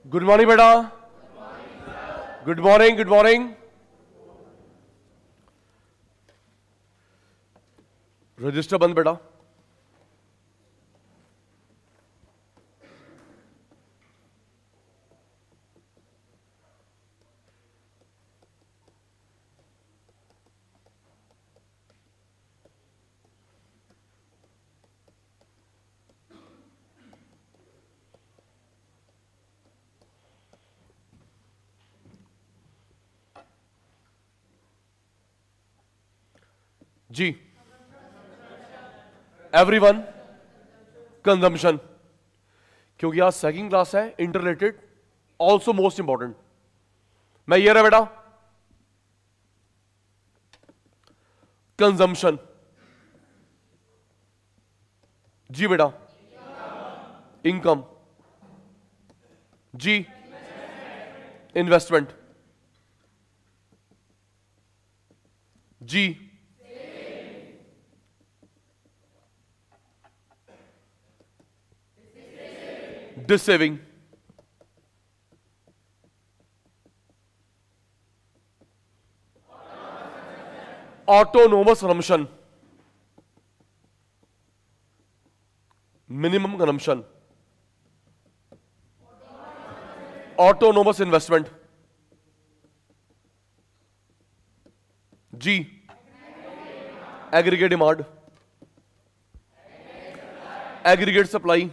Good morning बेटा। Good morning, good morning. Register बंद बेटा। जी, एवरीवन, कंजम्पशन, क्योंकि आज सेकंड क्लास है, इंटरलेटेड, ऑल्सो मोस्ट इंपॉर्टेंट। मैं ये रहा बेटा, कंजम्पशन। जी बेटा, इनकम। जी, इन्वेस्टमेंट। जी, dissaving. Autonomous consumption, minimum consumption. Autonomous investment. जी, aggregate demand, aggregate supply,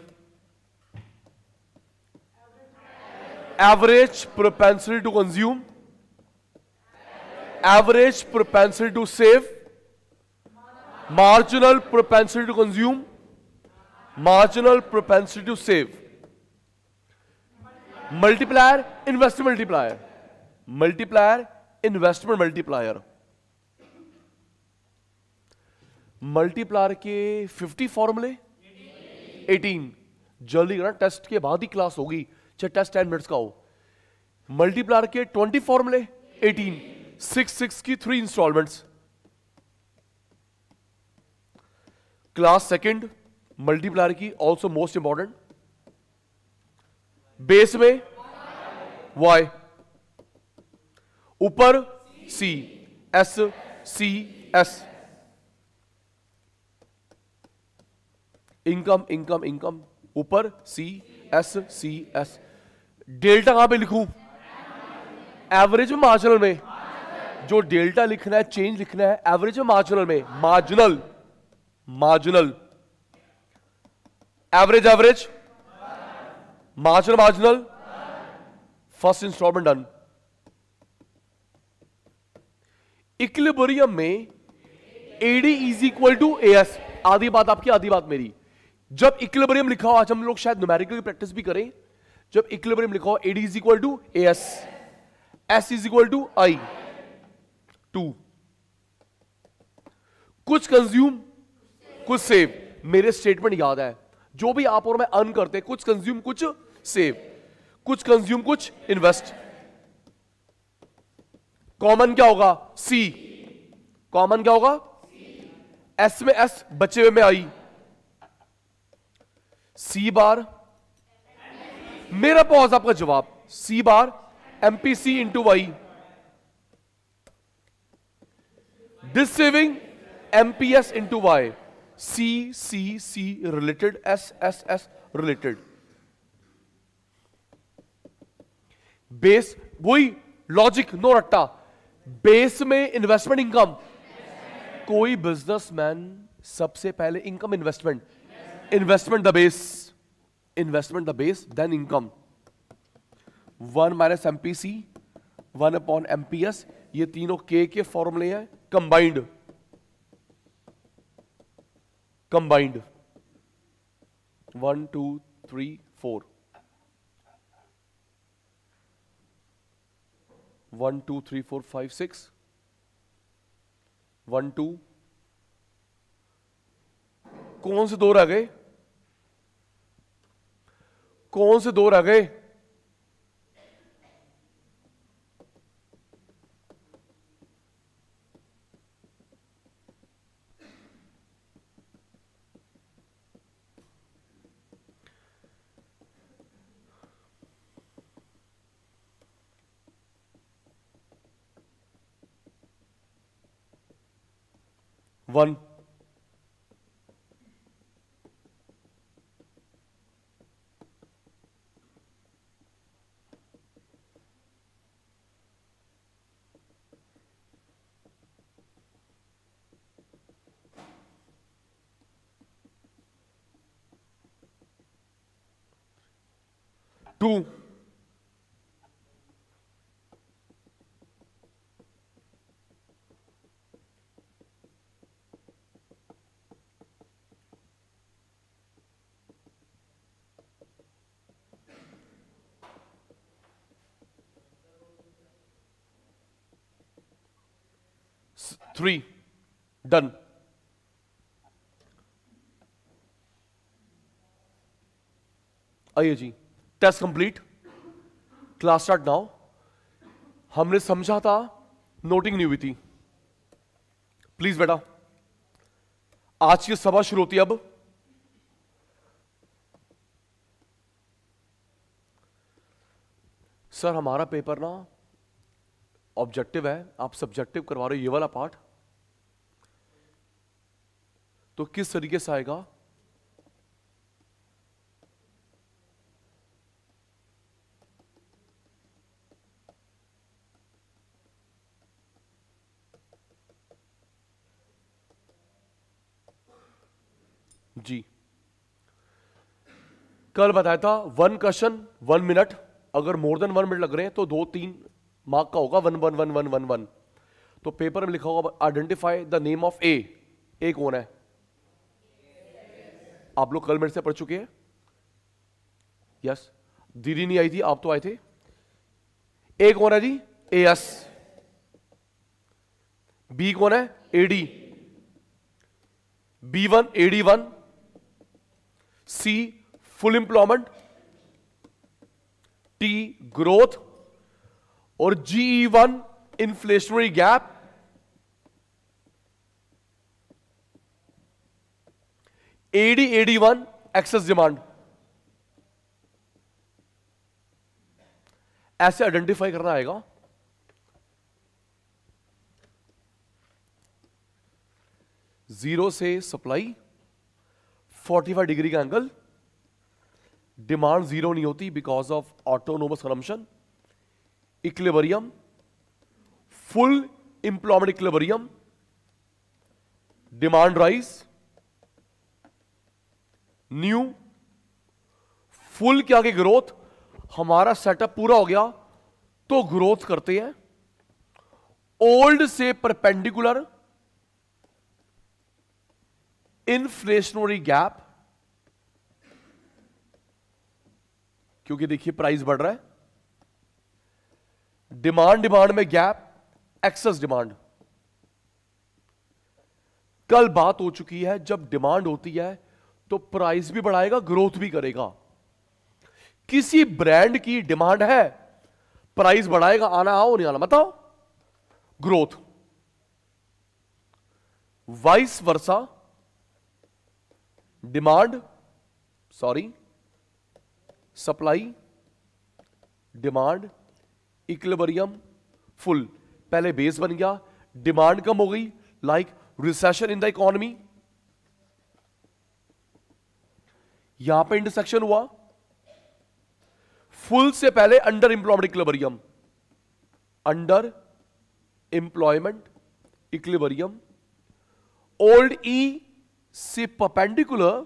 average propensity to consume, average propensity to save, marginal propensity to consume, marginal propensity to save, multiplier, investment multiplier, multiplier, investment multiplier. Multiplier के 50 फॉर्मूले, 18। जल्दी करना, test के बाद ही class होगी, चाहे test 10 minutes का हो। मल्टीप्लायर के 20 फॉर्मूले, 18। 6 की 3 इंस्टॉलमेंट्स। क्लास सेकंड मल्टीप्लायर की ऑल्सो मोस्ट इंपॉर्टेंट। बेस में y, ऊपर c, s, c, s। Income, income, income, ऊपर c, s, c, s। Delta कहां पे लिखूं? एवरेज में, मार्जिनल में? जो डेल्टा लिखना है, चेंज लिखना है, एवरेज में मार्जिनल में? Marginal, marginal. Average, average, marginal, marginal. First instalment done. Equilibrium में AD is equal to AS। आधी बात आपकी, आधी बात मेरी। जब इक्विलिब्रियम लिखा हो, आज हम लोग शायद न्यूमेरिकल की प्रैक्टिस भी करें। जब इक्विलिब्रियम लिखा हो, AD is equal to AS, S is equal to I, 2। कुछ कंज्यूम, कुछ सेव। मेरे स्टेटमेंट याद है, जो भी आप और मैं अर्न करते हैं, कुछ कंज्यूम, कुछ सेव, कुछ कंज्यूम, कुछ इन्वेस्ट। कॉमन क्या होगा? C। कॉमन क्या होगा? S में S, बचे हुए में I। C बार, मेरा पॉज आपका जवाब, C bar MPC into Y। This saving MPS into Y। C, C, C related, S, S, S related. Base, वही लॉजिक, नो रट्टा। बेस में इन्वेस्टमेंट, इनकम। कोई बिजनेसमैन सबसे पहले income, investment, investment the base, investment the base, then income. 1 minus MPC, 1 upon MPS। ये तीनों के फॉर्मूले हैं, कंबाइंड, कंबाइंड। 1 2 3 4, 1 2 3 4 5 6, 1 2। कौन से दो रह गए? कौन से दो रह गए? 1, two, three, done. आइए जी, test complete, class start now. हमने समझा था, नोटिंग नहीं हुई थी। प्लीज बेटा, आज की सभा शुरू होती है अब। सर हमारा पेपर ना ऑब्जेक्टिव है, आप सब्जेक्टिव करवा रहे हो ये वाला पार्ट, तो किस तरीके से आएगा? जी कल बताया था 1 क्वेश्चन 1 मिनट, अगर मोर देन 1 मिनट लग रहे हैं तो 2-3 मार्क का होगा, 1 1 1 1 1 1। तो पेपर में लिखा होगा आइडेंटिफाई द नेम ऑफ ए। ए कौन है? आप लोग कल मेरे से पढ़ चुके हैं। यस, दीदी नहीं आई थी, आप तो आए थे। ए कौन है जी? A S. बी कौन है? एडी। B1 AD1। सी फुल एम्प्लॉयमेंट। T growth. और GE1 inflationary gap. AD1 excess demand. ऐसे आइडेंटिफाई करना आएगा। जीरो से सप्लाई 45 डिग्री का एंगल, डिमांड जीरो नहीं होती because of autonomous consumption, equilibrium, full employment equilibrium, demand rise, new, full क्या के ग्रोथ। हमारा सेटअप पूरा हो गया तो ग्रोथ करते हैं। ओल्ड से परपेंडिकुलर, इन्फ्लेशनरी गैप, क्योंकि देखिए प्राइस बढ़ रहा है, डिमांड में गैप, एक्सेस डिमांड। कल बात हो चुकी है, जब डिमांड होती है तो प्राइस भी बढ़ाएगा, ग्रोथ भी करेगा। किसी ब्रांड की डिमांड है, प्राइस बढ़ाएगा, आना आओ नहीं आना बताओ, growth. Vice versa, demand supply, demand, equilibrium, full. पहले बेस बन गया, डिमांड कम हो गई, like recession in the economy. यहां पे इंटरसेक्शन हुआ, फुल से पहले under employment equilibrium, under employment equilibrium. Old E से परपेंडिकुलर,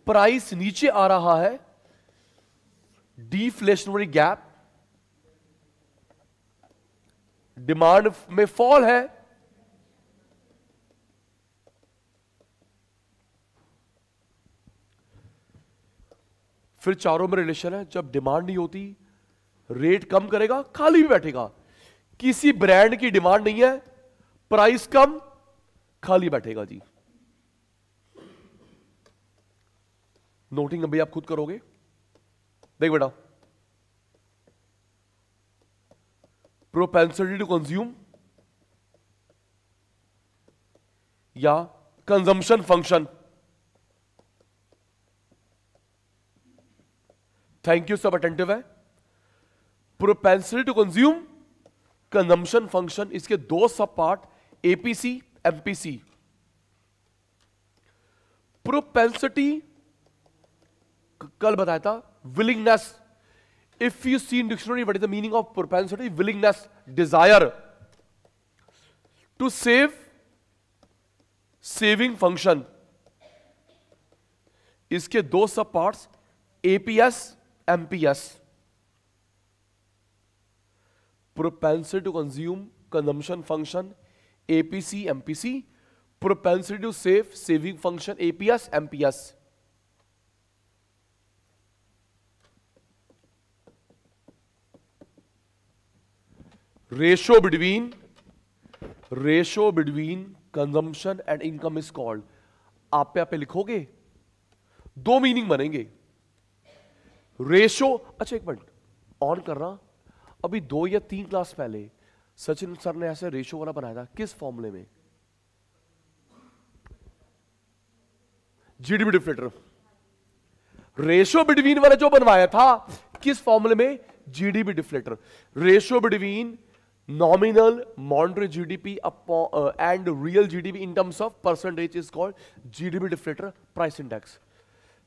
प्राइस नीचे आ रहा है, डिफ्लेशनरी गैप, डिमांड में फॉल है, फिर चारों में रिलेशन है। जब डिमांड नहीं होती, रेट कम करेगा, खाली भी बैठेगा। किसी ब्रांड की डिमांड नहीं है, प्राइस कम, खाली बैठेगा जी। नोटिंग अभी आप खुद करोगे। देख बेटा, प्रोपेंसिटी टू कंज्यूम या कंजम्पशन फंक्शन। थैंक यू, सब अटेंटिव है। Propensity to consume, consumption function, इसके दो सब पार्ट, एपीसी एमपीसी। प्रोपेंसिटी कल बताया था, willingness. If you see in dictionary what is the meaning of propensity? Willingness, desire to save, saving function. इसके दो sub parts, APS MPS. Propensity to consume, consumption function, APC MPC. Propensity to save, saving function, APS MPS. Ratio between consumption and income is called. आप पे लिखोगे, दो meaning बनेंगे। Ratio, अच्छा एक minute on कर रहा। अभी 2 या 3 क्लास पहले सचिन सर ने ऐसे रेशो वाला बनाया था, किस फॉर्मूले में? GDP deflator. रेशो बिटवीन वाला जो बनवाया था, किस फॉर्मूले में? GDP deflator. Ratio between nominal monetary GDP and real GDP in terms of percentage is called GDP deflator price index.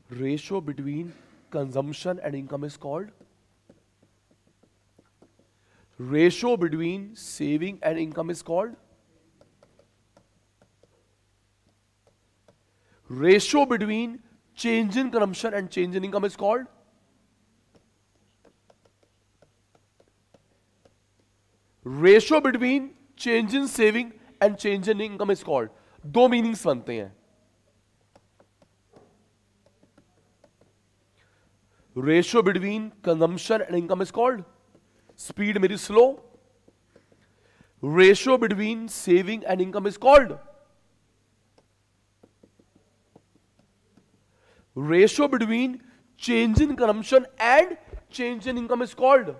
Ratio between consumption and income is called ratio between saving and income is called ratio between change in consumption and change in income is called ratio between change in saving and change in income is called. दो meanings बनते हैं। Ratio between consumption and income is called, speed मेरी slow. Ratio between saving and income is called ratio between change in consumption and change in income is called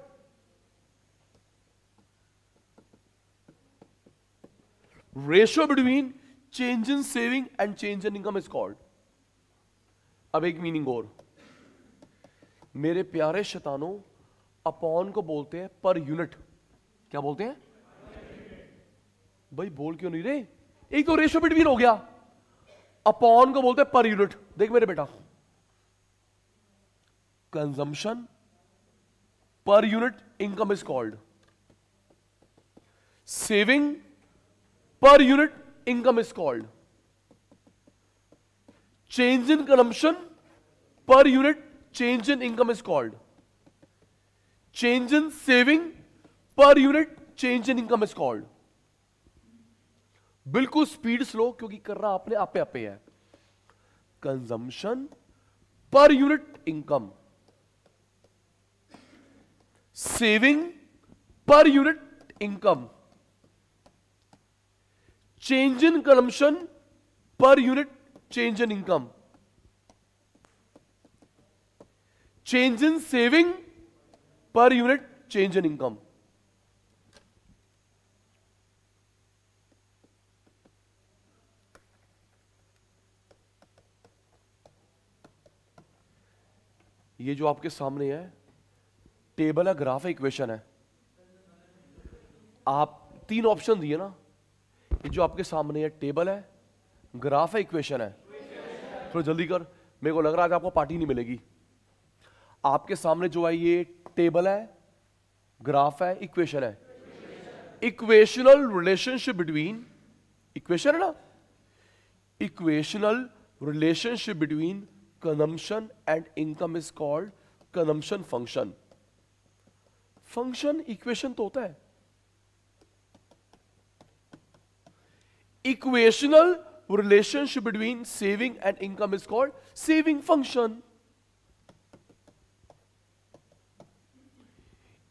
ratio between change in saving and change in income is called. अब एक meaning और, मेरे प्यारे शैतानों, upon को बोलते हैं per unit. क्या बोलते हैं भाई? बोल क्यों नहीं रहे? एक तो रेशियो बिटवीन हो गया, अपॉन को बोलते हैं पर यूनिट। देख मेरे बेटा, consumption per unit income is called, saving per unit income is called, change in consumption per unit change in income is called, change in saving per unit change in income is called। बिल्कुल speed slow, क्योंकि कर रहा आपने आपे आपे है। Consumption per unit income, saving per unit income, change in consumption per unit change in income, change in saving per unit change in income। ये जो आपके सामने है टेबल है, ग्राफ है, इक्वेशन है। आप 3 ऑप्शन दिए ना, ये जो आपके सामने है टेबल है, ग्राफ है, इक्वेशन है। थोड़ा जल्दी कर, मेरे को लग रहा है आज आपको पार्टी नहीं मिलेगी। आपके सामने जो है ये टेबल है, ग्राफ है, इक्वेशन है। इक्वेशनल रिलेशनशिप बिटवीन, इक्वेशन है ना, equational relationship between consumption and income is called consumption function. Function equation तो होता है। Equational relationship between saving and income is called saving function.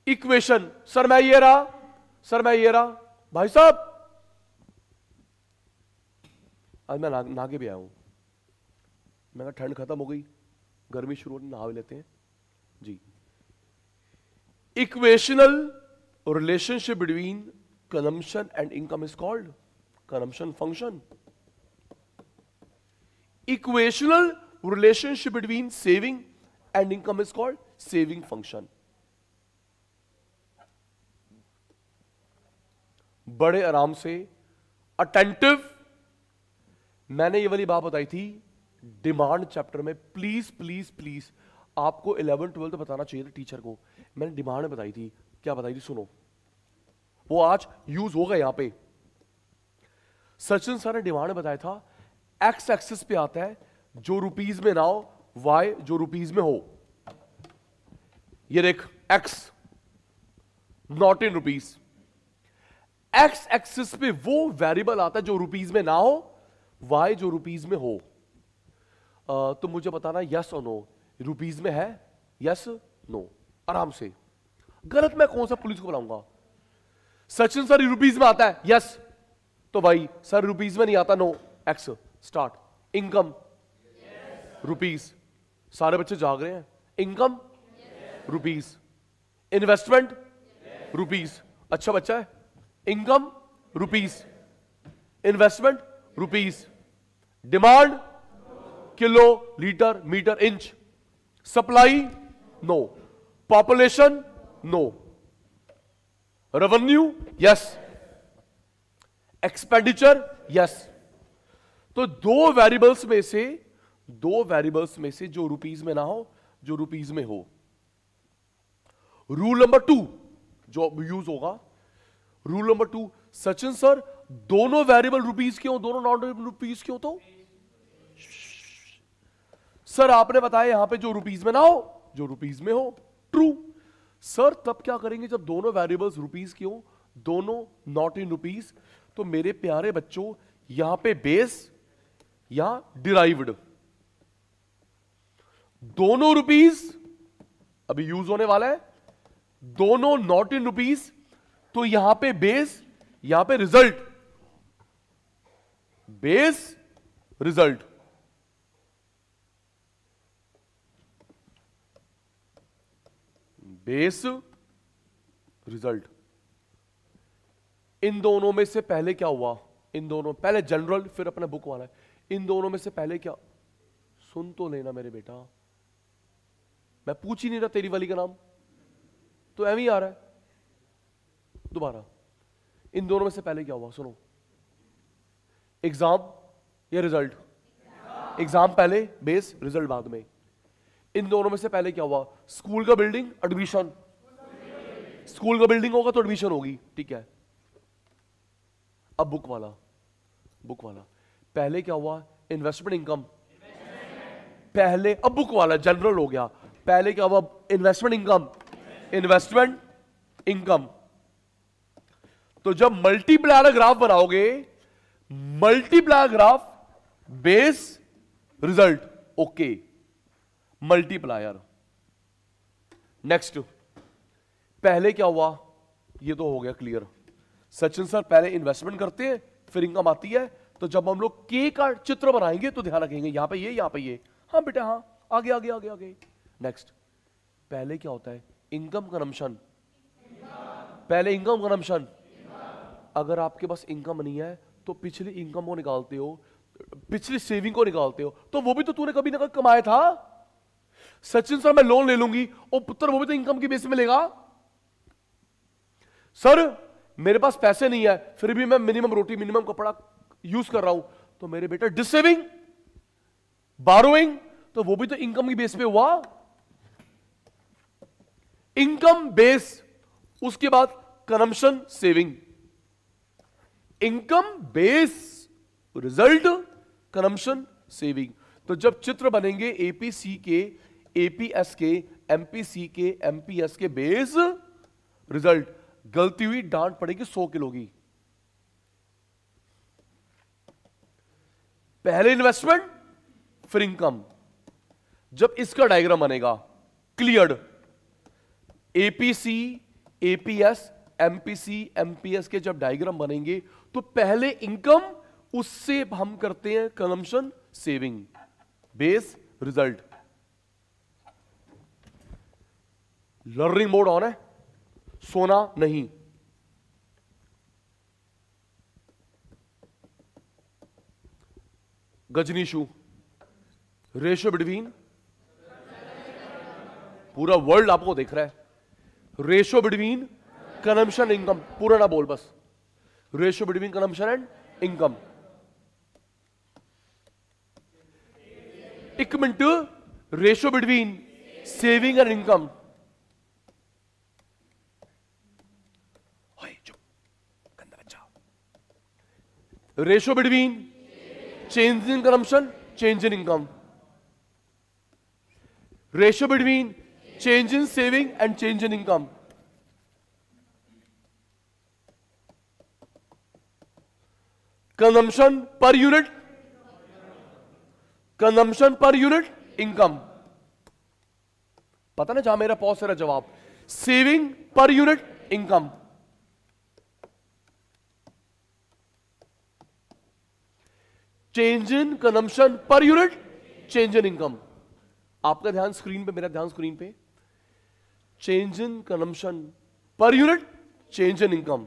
Equation, sir मैं ये रहा, सर मैं ये रहा, भाई साहब आज मैं नागे भी आया हूं। मैं कहा ठंड खत्म हो गई, गर्मी शुरू होने, नहा लेते हैं जी। Equational relationship between consumption and income is called consumption function. Equational relationship between saving and income is called saving function. बड़े आराम से अटेंटिव। मैंने ये वाली बात बताई थी डिमांड चैप्टर में। प्लीज प्लीज प्लीज आपको 11 12 बताना चाहिए था टीचर को। मैंने डिमांड में बताई थी। क्या बताई थी सुनो, वो आज यूज होगा यहां पे। सचिन सर ने डिमांड में बताया था एक्स एक्सिस पे आता है जो रुपीज में ना हो, वाई जो रुपीज में हो। ये देख x not in rupees. X axis पे वो वेरिएबल आता है जो रुपीज में ना हो, वाई जो रुपीज में हो। तो मुझे बताना यस और नो, रुपीज में है यस नो, आराम से। गलत मैं कौन सा पुलिस को बुलाऊंगा। सचिन सर रुपीज में आता है यस, तो भाई सर रुपीज में नहीं आता नो। एक्स स्टार्ट। इनकम रुपीज, सारे बच्चे जाग रहे हैं। इनकम रुपीज, इन्वेस्टमेंट रुपीज, अच्छा बच्चा है। Income rupees, investment rupees, demand kilo litre metre inch, supply no, population no, revenue yes, expenditure yes. तो दो वेरिएबल्स में से जो रुपीज में ना हो, जो रुपीज में हो। रूल नंबर 2 जो यूज होगा, रूल नंबर 2, सचिन सर दोनों वेरिएबल रुपीज क्यों, दोनों नॉन रुपीज क्यों? तो सर आपने बताया यहां पे जो रुपीज में ना हो, जो रुपीज में हो। ट्रू। सर तब क्या करेंगे जब दोनों वेरिएबल्स रुपीज क्यों, दोनों नॉट इन रुपीज? तो मेरे प्यारे बच्चों यहां पे बेस या डिराइव्ड, दोनों रुपीज अभी यूज होने वाला है, दोनों नॉट इन रुपीज, तो यहां पे बेस, यहां पे result, base result. Base result. इन दोनों में से पहले क्या हुआ, इन दोनों पहले जनरल फिर अपने बुक वाला है। इन दोनों में से पहले क्या, सुन तो लेना मेरे बेटा, मैं पूछ ही नहीं रहा तेरी वाली का नाम, तो एवं ही आ रहा है दोबारा। इन दोनों में से पहले क्या हुआ सुनो, एग्जाम या रिजल्ट? एग्जाम पहले, बेस रिजल्ट बाद में। इन दोनों में से पहले क्या हुआ, स्कूल का बिल्डिंग एडमिशन, स्कूल का बिल्डिंग होगा तो एडमिशन होगी, ठीक है। अब बुक वाला, बुक वाला पहले क्या हुआ, इन्वेस्टमेंट इनकम पहले, अब बुक वाला जनरल हो गया। पहले क्या हुआ, इन्वेस्टमेंट इनकम, इन्वेस्टमेंट इनकम। तो जब मल्टीप्लायर ग्राफ बनाओगे, multiplier graph base result, okay multiplier. Next, पहले क्या हुआ, ये तो हो गया क्लियर। सचिन सर पहले इन्वेस्टमेंट करते हैं फिर इनकम आती है। तो जब हम लोग के का चित्र बनाएंगे तो ध्यान रखेंगे यहां पे ये, यहां पे ये। हाँ बेटा हाँ, आगे आगे आगे आगे। नेक्स्ट, पहले क्या होता है, इनकम कंजम्पशन, पहले इनकम कंजम्पशन। अगर आपके पास इनकम नहीं है तो पिछली इनकम को निकालते हो, पिछली सेविंग को निकालते हो, तो वो भी तो तूने कभी ना कभी कमाया था। सचिन सर मैं लोन ले लूंगी, ओ पुत्र वो भी तो इनकम की बेस में लेगा। सर मेरे पास पैसे नहीं है फिर भी मैं मिनिमम रोटी मिनिमम कपड़ा यूज कर रहा हूं, तो मेरे बेटा डिसेविंग बारोइंग, तो वो भी तो इनकम की बेस पे हुआ। इनकम बेस, उसके बाद consumption saving, income base result consumption saving. तो जब चित्र बनेंगे एपीसी के, एपीएस के, एमपीसी के, एमपीएस के बेस रिजल्ट, गलती हुई डांट पड़ेगी 100 किलो की। पहले इन्वेस्टमेंट फिर इनकम। जब इसका डायग्राम बनेगा cleared, APC, APS, MPC, MPS के जब डायग्राम बनेंगे तो पहले इनकम, उससे हम करते हैं consumption saving, base result. Learning mode on है, सोना नहीं। गजनीशु, रेशियो बिटवीन, पूरा वर्ल्ड आपको देख रहा है, रेशियो बिटवीन कंजम्पशन इनकम, पूरा ना बोल बस, ratio between consumption and income. एक minute, ratio between saving and income. गंदा बच्चा। Ratio between change in consumption, change in income. Ratio between change in saving and change in income. Consumption per unit, consumption per unit income. पता ना जहां मेरा pause है जवाब। Saving per unit income, change in consumption per unit, change in income. आपका ध्यान screen पे, मेरा ध्यान स्क्रीन पे। Change in consumption per unit, change in income.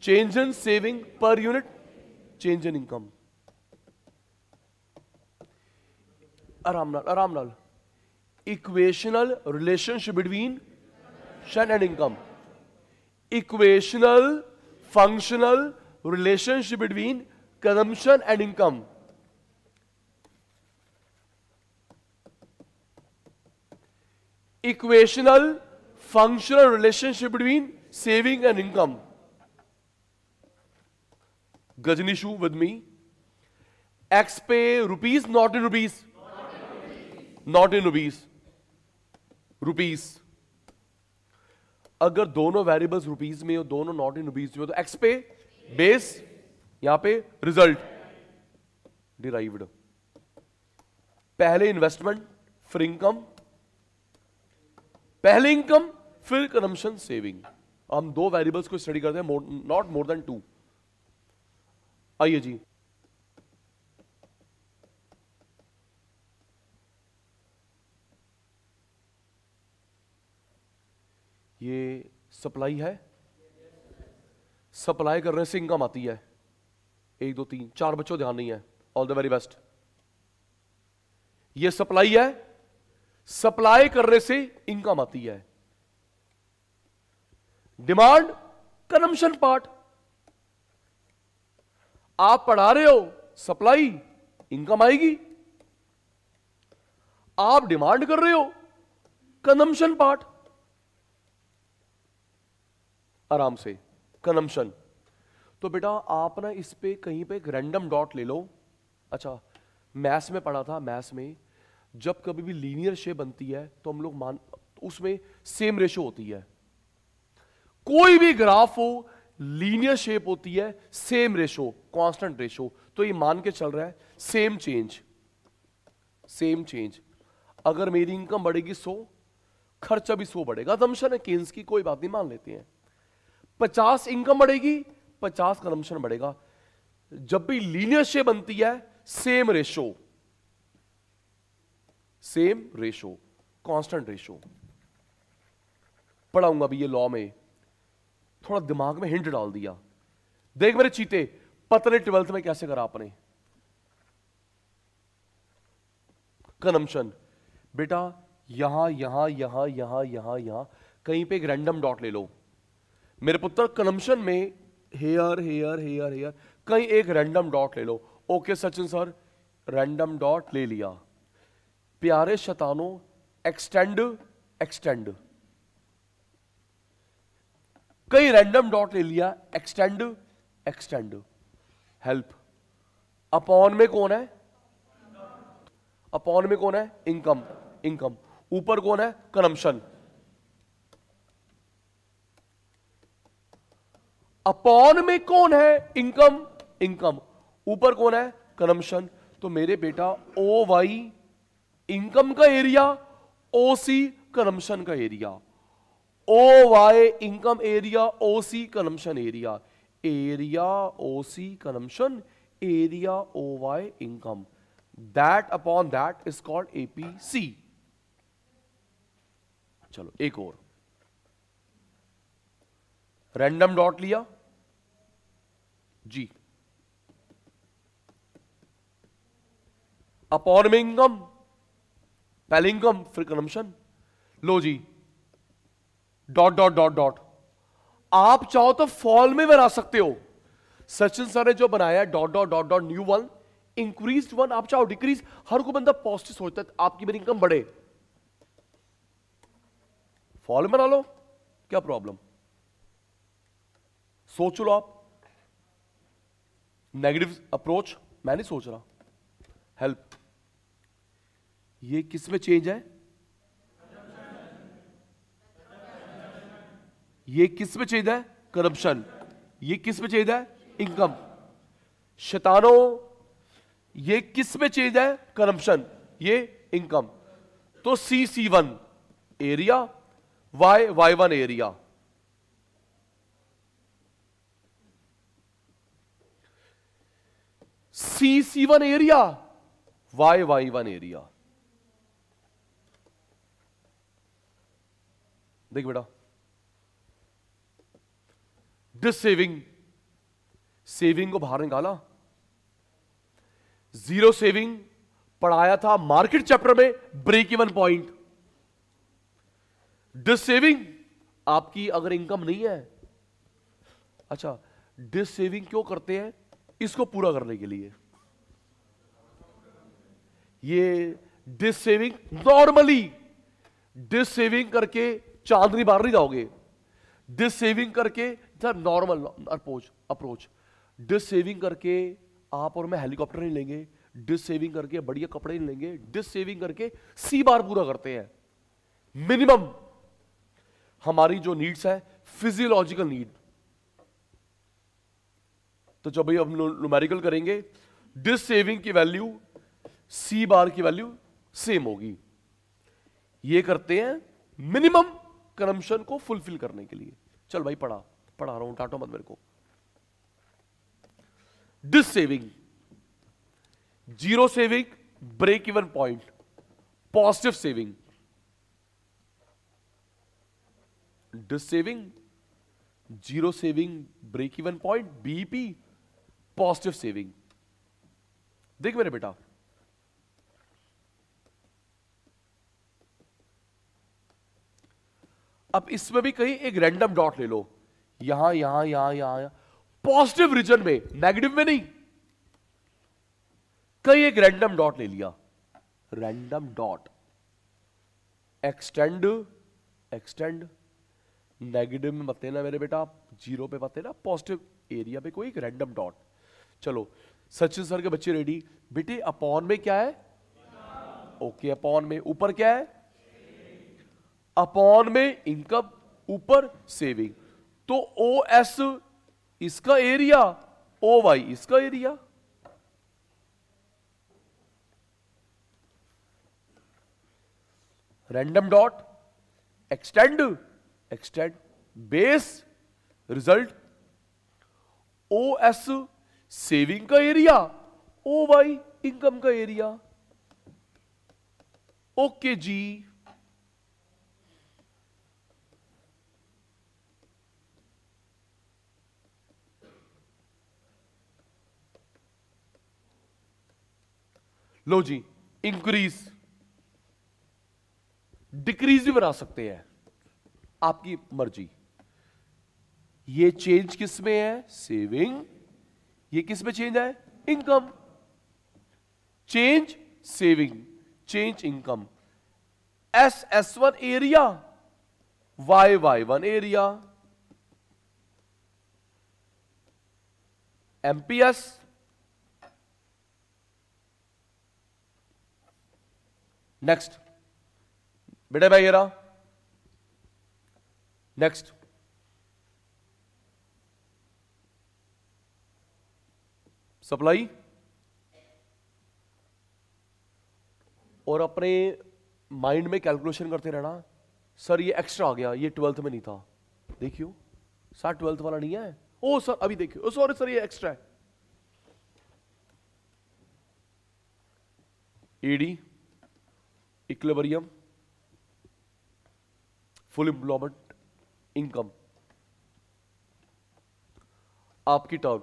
Change in saving per unit, change in income. आराम नाल, आराम नाल। इक्वेशनल रिलेशनशिप बिटवीन शन and income. Equational functional relationship between consumption and income. Equational functional relationship between saving and income. गजनीशु with me. X पे rupees, not in rupees, not in rupees, rupees. अगर दोनों variables rupees में हो, दोनों not in rupees में हो, तो एक्स पे बेस, यहां पे रिजल्ट डिराइव्ड। पहले इन्वेस्टमेंट फिर इनकम, पहले इनकम फिर कंजम्पशन सेविंग। हम दो वेरिएबल्स को स्टडी करते हैं, नॉट मोर देन टू। आइए जी, ये सप्लाई है, सप्लाई करने से इनकम आती है। 1 2 3 4 बच्चों ध्यान नहीं है, ऑल द वेरी बेस्ट। ये सप्लाई है, सप्लाई करने से इनकम आती है। Demand consumption part. आप पढ़ा रहे हो, सप्लाई, इनकम आएगी। आप डिमांड कर रहे हो, कंजम्पशन पार्ट। आराम से कंजम्पशन। तो बेटा आप ना इस पे कहीं पे एक रैंडम डॉट ले लो। अच्छा, मैथ्स में पढ़ा था, मैथ्स में जब कभी भी लीनियर शेप बनती है तो हम लोग उसमें सेम रेशो होती है। कोई भी ग्राफ हो, लीनियर शेप होती है, सेम रेशो, कांस्टेंट रेशो। तो ये मान के चल रहा है सेम चेंज, सेम चेंज। अगर मेरी इनकम बढ़ेगी 100, खर्चा भी 100 बढ़ेगा। असम्पशन है केन्स की, कोई बात नहीं, मान लेते हैं। 50 इनकम बढ़ेगी, 50 कंजम्पशन बढ़ेगा। जब भी लीनियर शेप बनती है, same ratio, same ratio, constant ratio. पढ़ाऊंगा भी ये लॉ में, थोड़ा दिमाग में हिंट डाल दिया। देख मेरे चीते, पता नहीं 12th में कैसे करा आपने। कंजम्पशन बेटा यहां यहां यहां यहां यहां यहां कहीं पे एक रैंडम डॉट ले लो मेरे पुत्र। कंजम्पशन में हेयर हेयर हेयर हेयर कहीं एक रैंडम डॉट ले लो। Okay Sachin sir, random dot ले लिया। प्यारे शतानों, एक्सटेंड एक्सटेंड, कई रैंडम डॉट ले लिया, एक्सटेंड एक्सटेंड। हेल्प, अपॉन में कौन है? अपॉन में कौन है? Income, income. ऊपर कौन है? कंजम्पशन। अपॉन में कौन है? Income, income. ऊपर कौन है? कंजम्पशन। तो मेरे बेटा ओ वाई इनकम का एरिया, ओ सी कंजम्पशन का area. O Y income area, O C consumption area. Area O C consumption, area O Y income. That upon that is called APC. चलो एक और random dot लिया जी, upon में income, पहले income फिर consumption. लो जी, dot dot dot dot. आप चाहो तो फॉल में बना सकते हो, सचिन सर ने जो बनाया dot dot dot dot new one, increase one, आप चाहो डिक्रीज, हर को बंदा पॉजिटिव सोचता है आपकी मेरी इनकम बढ़े। फॉल बना लो, क्या प्रॉब्लम, सोच लो आप। नेगेटिव अप्रोच मैं नहीं सोच रहा। हेल्प, ये किस में चेंज है, ये किस में चेंज है, करप्शन। ये किस में चेंज है, इनकम। शैतानो, ये किस में चेंज है, करप्शन, ये इनकम। तो C1 area, Y1 area. C1 area, Y1 area. देख बेटा, डिस सेविंग, सेविंग को बाहर निकाला। जीरो सेविंग पढ़ाया था मार्केट चैप्टर में, break even point. Dissaving आपकी अगर इनकम नहीं है, अच्छा डिस सेविंग क्यों करते हैं, इसको पूरा करने के लिए। ये dissaving, normally dissaving करके चांदनी बाहर नहीं जाओगे। डिस सेविंग करके नॉर्मल अप्रोच, डिस सेविंग करके आप और मैं हेलीकॉप्टर नहीं लेंगे, डिस सेविंग करके बढ़िया कपड़े नहीं लेंगे, डिस सेविंग करके C बार पूरा करते हैं। मिनिमम हमारी जो नीड्स है, फिजियोलॉजिकल नीड। तो जब हम न्यूमेरिकल करेंगे, डिस सेविंग की वैल्यू C बार की वैल्यू सेम होगी। ये करते हैं मिनिमम कंजम्पशन को फुलफिल करने के लिए। चल भाई पढ़ा रहा हूं, डांटो मत मेरे को। Dissaving, zero saving, break even point, positive saving. Dissaving, zero saving, break even point, BEP, positive saving. देख मेरे बेटा, अब इसमें भी कहीं एक रैंडम डॉट ले लो, यहां यहां यहां यहां, पॉजिटिव रीजन में, नेगेटिव में नहीं। कहीं एक रैंडम डॉट ले लिया, रैंडम डॉट, एक्सटेंड, नेगेटिव में मत लेना मेरे बेटा, जीरो पे मत लेना, पॉजिटिव एरिया पे कोई एक रैंडम डॉट। चलो सचिन सर के बच्चे रेडी। बेटे अपॉन में क्या है, ओके अपॉन में ऊपर क्या है, अपॉन में इनकम, ऊपर सेविंग। तो OS इसका एरिया, OY इसका area. Random dot, extend, base, result, OS saving का एरिया, OY इनकम का एरिया। ओके जी, लो जी, इंक्रीज, डिक्रीज भी बना सकते हैं, आपकी मर्जी। ये चेंज किस में है, सेविंग। ये किस में चेंज है, income. Change saving, change income. S1 area, Y1 area. MPS, next बेटा भाई ये रहा, नेक्स्ट सप्लाई। और अपने माइंड में कैलकुलेशन करते रहना, सर ये एक्स्ट्रा आ गया, ये 12th में नहीं था, देखियो सर 12th वाला नहीं है, ओ सर अभी देखियो, सॉरी सर ये एक्स्ट्रा है। ED, equilibrium, full employment, income, आपकी टर्म।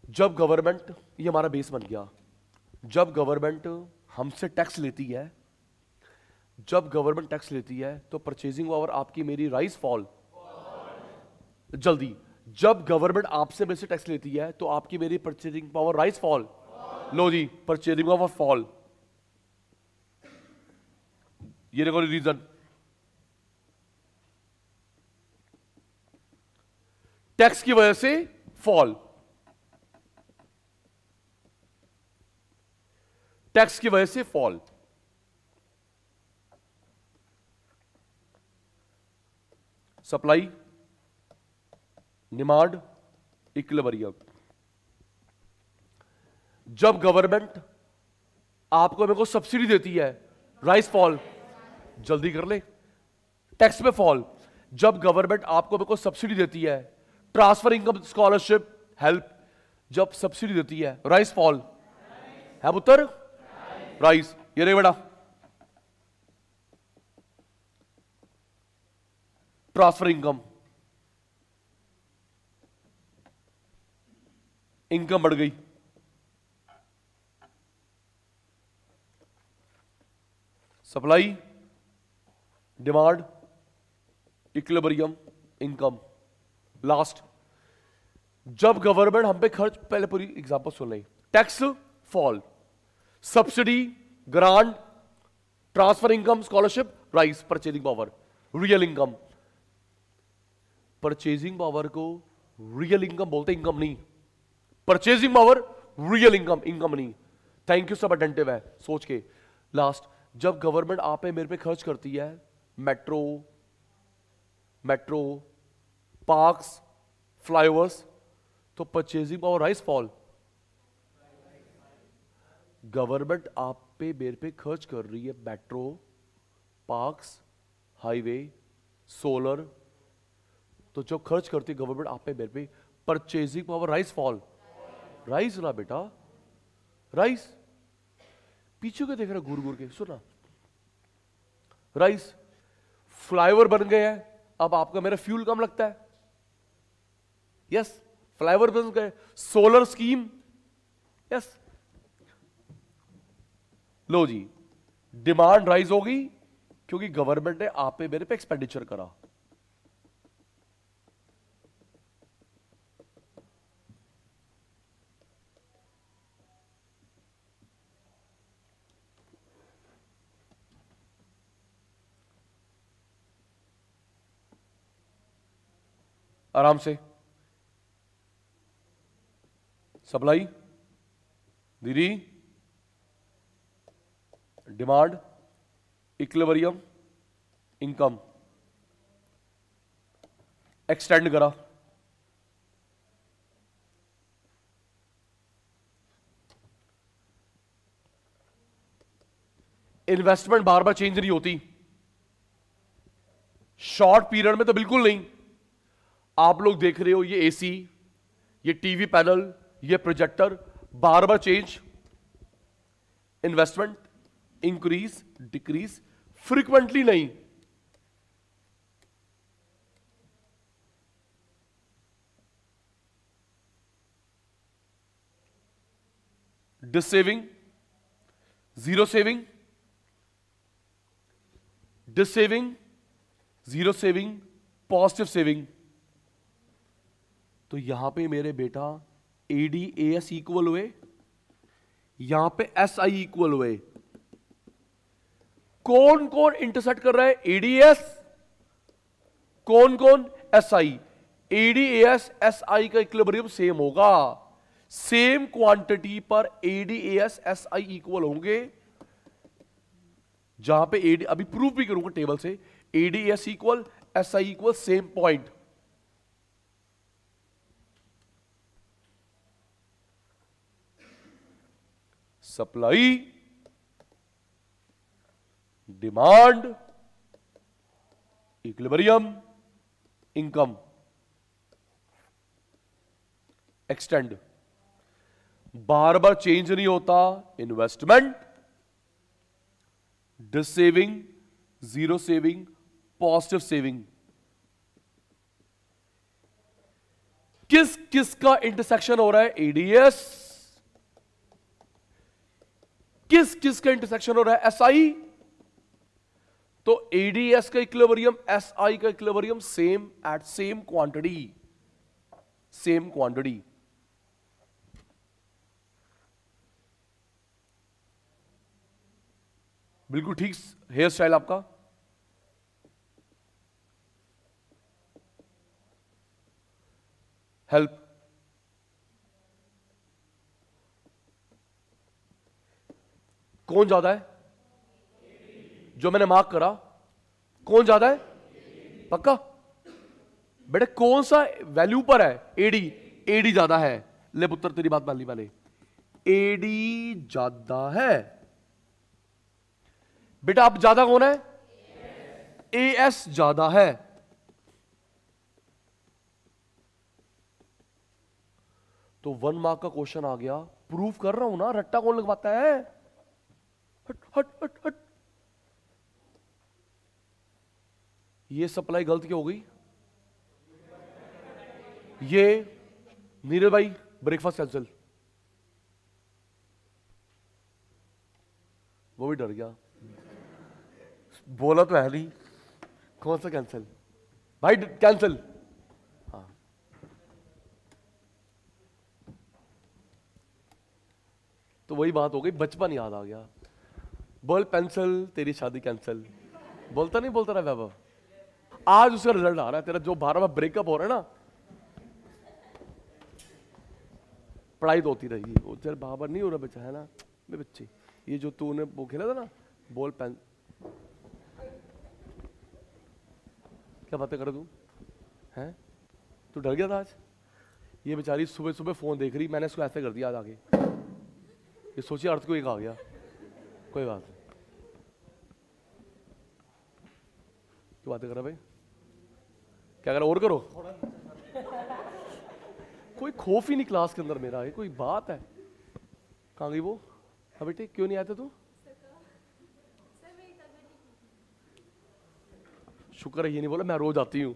जब गवर्नमेंट, ये हमारा बेस बन गया, जब गवर्नमेंट हमसे टैक्स लेती है, जब गवर्नमेंट टैक्स लेती है तो परचेजिंग पावर आपकी मेरी राइज फॉल, जल्दी। जब गवर्नमेंट आपसे मेरे से टैक्स लेती है तो आपकी मेरी परचेजिंग पावर राइज फॉल? लो जी, परचेजिंग पावर फॉल। ये देखो रीजन, टैक्स की वजह से फॉल, टैक्स की वजह से फॉल। Supply, demand, equilibrium. जब गवर्नमेंट आपको मेरे को सब्सिडी देती है, राइस फॉल, जल्दी कर ले, टैक्स में फॉल। जब गवर्नमेंट आपको मेरे को सब्सिडी देती है, ट्रांसफर इनकम, स्कॉलरशिप, हेल्प, जब सब्सिडी देती है, राइस फॉल है पुत्र, राइस। ये नहीं बेटा, ट्रांसफर इनकम, इनकम बढ़ गई, supply, demand, equilibrium, income. Last, जब गवर्नमेंट हम पे खर्च, पहले पूरी एग्जांपल सुन लें, tax fall, subsidy, grant, transfer income, scholarship, rice, purchasing power, real income. Purchasing power को रियल इनकम बोलते, इनकम नहीं। Purchasing power real income, income नहीं। थैंक यू, सब अटेंटिव है सोच के। लास्ट, जब गवर्नमेंट आप पे मेरे पे खर्च करती है, मेट्रो, पार्क्स, फ्लाईओवर्स, तो purchasing power rise fall? Government आप पे मेरे पे खर्च कर रही है, मेट्रो, पार्क्स, हाईवे, सोलर, तो जो खर्च करती है गवर्नमेंट आप पे मेरे पे, purchasing power rise fall? Rise ना बेटा, राइज। पीछे के देख रहा घूर घूर के, सुना, राइज। फ्लाईओवर बन गए हैं, अब आपका मेरा फ्यूल कम लगता है, यस। फ्लाईओवर बन गए, सोलर स्कीम, यस। लो जी, डिमांड राइज होगी क्योंकि गवर्नमेंट ने आप पे मेरे पे एक्सपेंडिचर करा। आराम से, सप्लाई, दीदी, डिमांड, इक्विलिब्रियम, इनकम, एक्सटेंड करा। इन्वेस्टमेंट बार बार चेंज नहीं होती, शॉर्ट पीरियड में तो बिल्कुल नहीं। आप लोग देख रहे हो, ये एसी, ये टीवी पैनल, ये प्रोजेक्टर, बार बार change. Investment increase, decrease, frequently नहीं। Dissaving, zero saving, dissaving, zero saving, positive saving. तो यहां पे मेरे बेटा ADAS इक्वल हुए, यहां पे SI इक्वल हुए। कौन कौन इंटरसेक्ट कर रहा है? ADAS, कौन कौन? SI। ADAS SI का इक्विलिब्रियम सेम होगा, सेम क्वांटिटी पर ADAS SI इक्वल होंगे। जहां पे AD, अभी प्रूफ भी करूंगा टेबल से, ADAS equal, SI equal, same point. Supply, demand, equilibrium, income, extend. बार बार चेंज नहीं होता। Investment, dissaving, zero saving, positive saving. किस किस का इंटरसेक्शन हो रहा है? ADAS। किस किस का इंटरसेक्शन हो रहा है? SI। तो ADAS का इक्विलिब्रियम, SI का equilibrium same at same quantity. Same quantity. बिल्कुल ठीक हेयर स्टाइल आपका। हेल्प, कौन ज्यादा है? जो मैंने मार्क करा, कौन ज्यादा है? पक्का बेटा, कौन सा वैल्यू पर है? एडी। एडी ज्यादा है। ले पुत्र, तेरी बात मान ली मैंने, एडी ज्यादा है। बेटा अब ज्यादा कौन है? एएस ज्यादा है। तो 1 मार्क का क्वेश्चन आ गया। प्रूफ कर रहा हूं ना, रट्टा कौन लगवाता है? हट हट हट हट। ये सप्लाई गलत क्यों हो गई? ये नीरज भाई ब्रेकफास्ट कैंसिल। वो भी डर गया, बोला तो है नहीं। कौन सा कैंसिल भाई? कैंसिल। हाँ, तो वही बात हो गई, बचपन याद आ गया। बोल पेंसिल, तेरी शादी कैंसिल। बोलता नहीं बोलता रहा वैभव। आज उसका रिजल्ट आ रहा है। तेरा जो 12 बार ब्रेकअप हो रहा है ना, पढ़ाई तो होती रही, वो तेरे बाबर नहीं हो रहा बच्चा है ना मेरे बच्चे। ये जो तूने वो खेला था ना, बॉल पेन, क्या बातें कर तू हैं? तू डर गया था आज? ये बेचारी सुबह सुबह फोन देख रही, मैंने इसको ऐसे कर दिया आज आगे। ये सोचिए अर्थ को एक आ गया। कोई बात नहीं, क्यों बातें कर रहा भाई? क्या करा और करो? कोई खौफ ही नहीं क्लास के अंदर मेरा। ये कोई बात है? कहाँ गई वो? हाँ बेटे, क्यों नहीं आते तू? शुक्र है ये नहीं बोला मैं रोज आती हूं।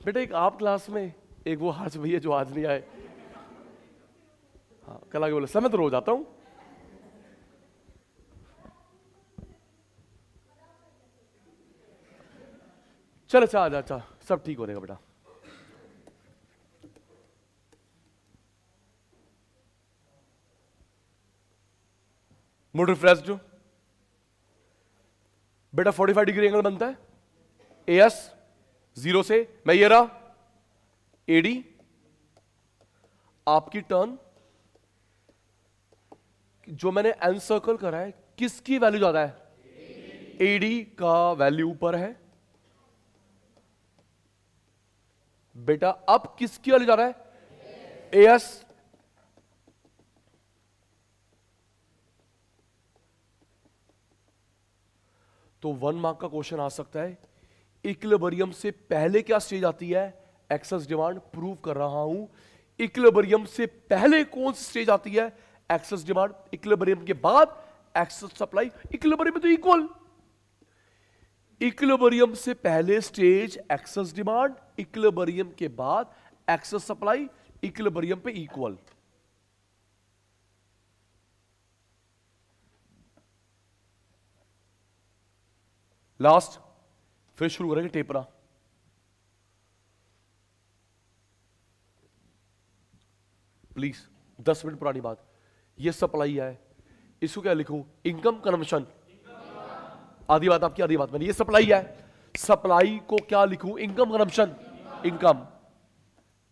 बेटे एक आप क्लास में, एक वो हाज भैया जो आज नहीं आए। हाँ, कल आगे बोले सर मैं तो रोज आता हूं। चल अच्छा आ जा, अच्छा सब ठीक हो जाएगा बेटा। मूड रिफ्रेश्ड हो बेटा। 45 डिग्री एंगल बनता है एएस 0 से। मैं ये रहा एडी। आपकी टर्न, जो मैंने एन सर्कल करा है, किसकी वैल्यू ज्यादा है? एडी का वैल्यू ऊपर है बेटा। अब किसकी वैल्यू ज्यादा है? एएस। तो 1 मार्क का क्वेश्चन आ सकता है, इक्विलिब्रियम से पहले क्या स्टेज आती है? Excess demand. प्रूव कर रहा हूं, इक्विलिब्रियम से पहले कौन सी स्टेज आती है? Excess demand. इक्विलिब्रियम के बाद एक्सेस सप्लाई। इक्विलिब्रियम में तो इक्वल। इक्विलिब्रियम से पहले स्टेज एक्सेस डिमांड, इक्विलिब्रियम के बाद एक्सेस सप्लाई, इक्विलिब्रियम पे इक्वल। लास्ट, फिर शुरू करेंगे टेपरा। प्लीज 10 मिनट पुरानी बात। ये सप्लाई है, इसको क्या लिखूं? Income consumption. आधी बात आपकी, आधी बात मैंने। ये सप्लाई है, सप्लाई को क्या लिखूं? Income consumption. Income,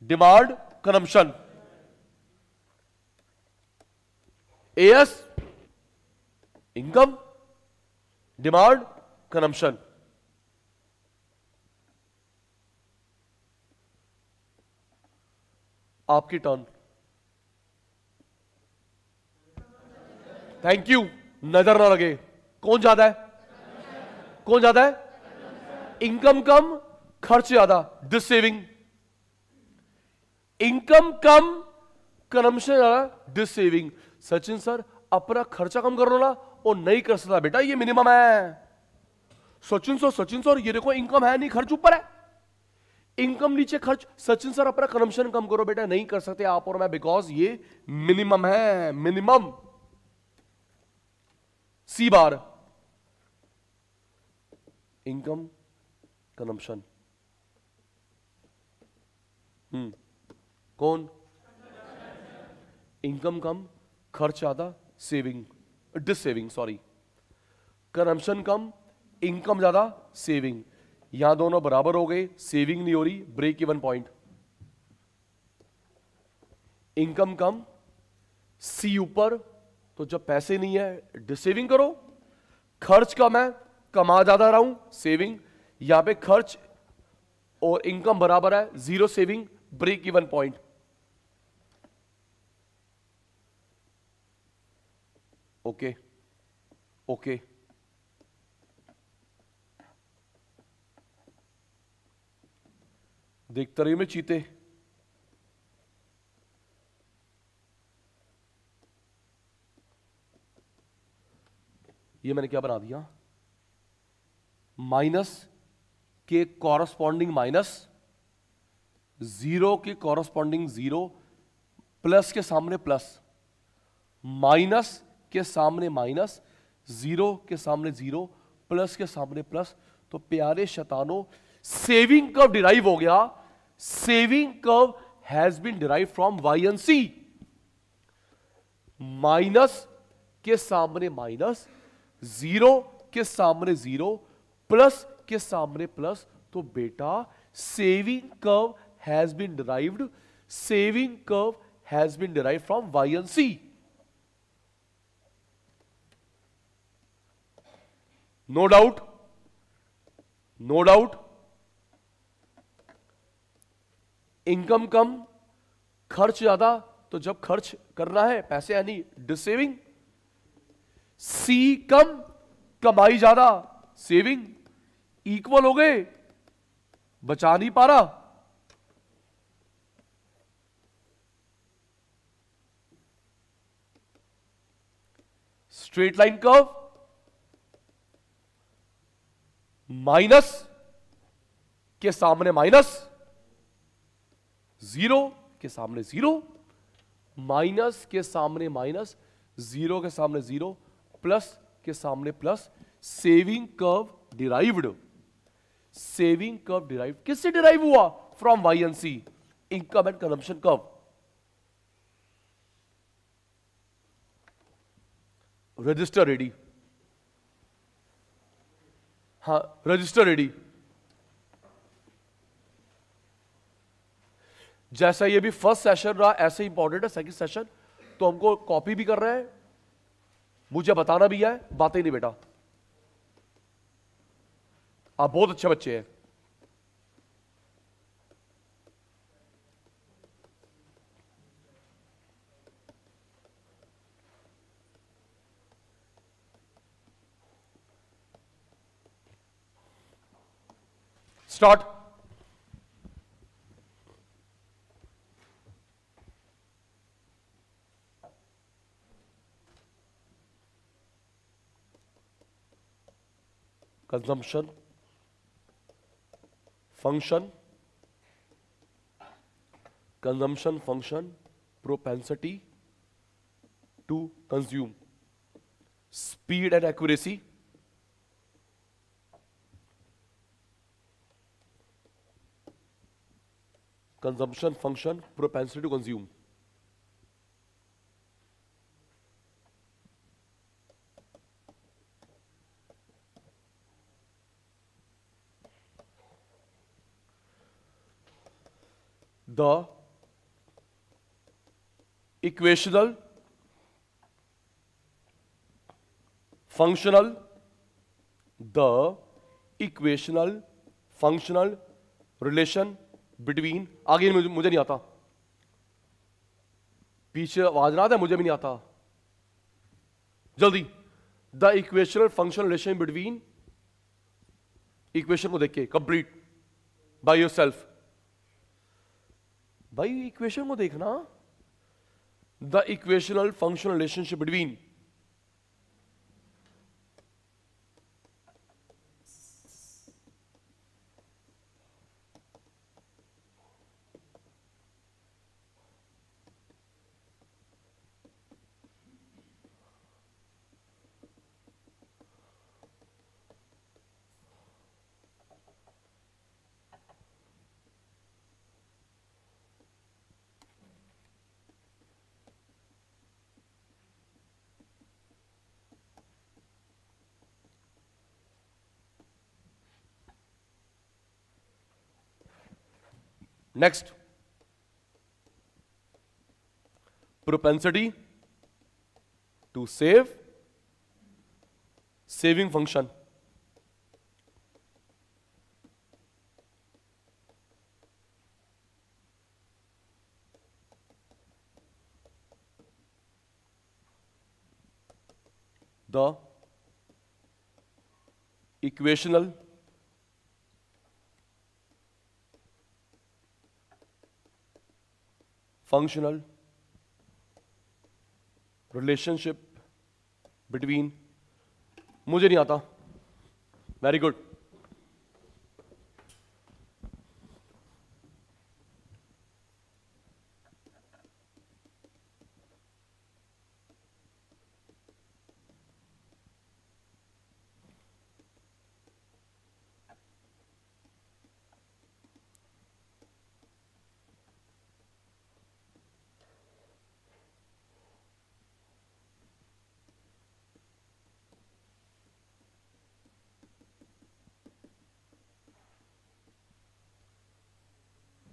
demand, consumption. As income, demand, consumption. आपकी टर्न। Thank you. नजर ना लगे, कौन ज्यादा है? कौन ज्यादा है? इनकम कम, खर्च ज्यादा। This saving. Income come, consumption ज्यादा, दिस सेविंग। सचिन सर अपना खर्चा कम कर लो ना। और नहीं कर सकता बेटा, ये मिनिमम है। सचिन सर ये देखो इनकम है नहीं, खर्च ऊपर है। इनकम नीचे, खर्च। सचिन सर अपना कंजम्पशन कम करो। बेटा नहीं कर सकते आप और मैं, बिकॉज ये मिनिमम है। Minimum C bar. Income consumption. कौन? इनकम कम, खर्च ज्यादा, saving, dissaving sorry. Consumption कम, इनकम ज्यादा, सेविंग। यहां दोनों बराबर हो गए, सेविंग नहीं हो रही, ब्रेक इवन पॉइंट। इनकम कम, सी ऊपर, तो जब पैसे नहीं है डिस सेविंग करो। खर्च कम है, कमा ज्यादा रहा हूं, सेविंग। यहां पे खर्च और इनकम बराबर है, zero saving, break even point. Okay okay. देखते रहिए में चीते। ये मैंने क्या बना दिया? माइनस के कॉरस्पॉन्डिंग माइनस, जीरो के कॉरस्पॉन्डिंग जीरो, प्लस के सामने प्लस, माइनस के सामने माइनस, जीरो के सामने जीरो, प्लस के सामने प्लस। तो प्यारे शैतानों, सेविंग कर्व डिराइव हो गया। Saving curve has been derive from Y and C. Minus के सामने माइनस, जीरो के सामने जीरो, प्लस के सामने प्लस। तो बेटा saving curve has been derived, saving curve has been derived from Y and C. No doubt, no doubt. Income कम, खर्च ज्यादा, तो जब खर्च करना है पैसे यानी डिस सेविंग। सी कम, कमाई ज्यादा, सेविंग। इक्वल हो गए, बचा नहीं पा रहा। स्ट्रेट लाइन कर्व, माइनस के सामने माइनस, जीरो के सामने जीरो, माइनस के सामने माइनस, जीरो के सामने जीरो, प्लस के सामने plus. Saving curve derived, saving curve derive किससे डिराइव हुआ? From Y and C, income and consumption curve. Register ready? हाँ, रजिस्टर रेडी। जैसा ये भी फर्स्ट सेशन रहा ऐसे इंपॉर्टेंट है सेकंड सेशन, तो हमको कॉपी भी कर रहे हैं, मुझे बताना भी है, बातें नहीं बेटा। आप बहुत अच्छे बच्चे हैं। Start. Consumption function, consumption function, propensity to consume, speed and accuracy, consumption function, propensity to consume. The equational functional, the equational functional relation between, आगे मुझे नहीं आता, पीछे आवाज ना आता, मुझे भी नहीं आता, जल्दी। The equational functional relation between, equation को देख के कंप्लीट बाय योरसेल्फ। भाई इक्वेशन को देखना, the equational functional relationship between, next, propensity to save, saving function. The equational functional relationship between, मुझे नहीं आता. Very good.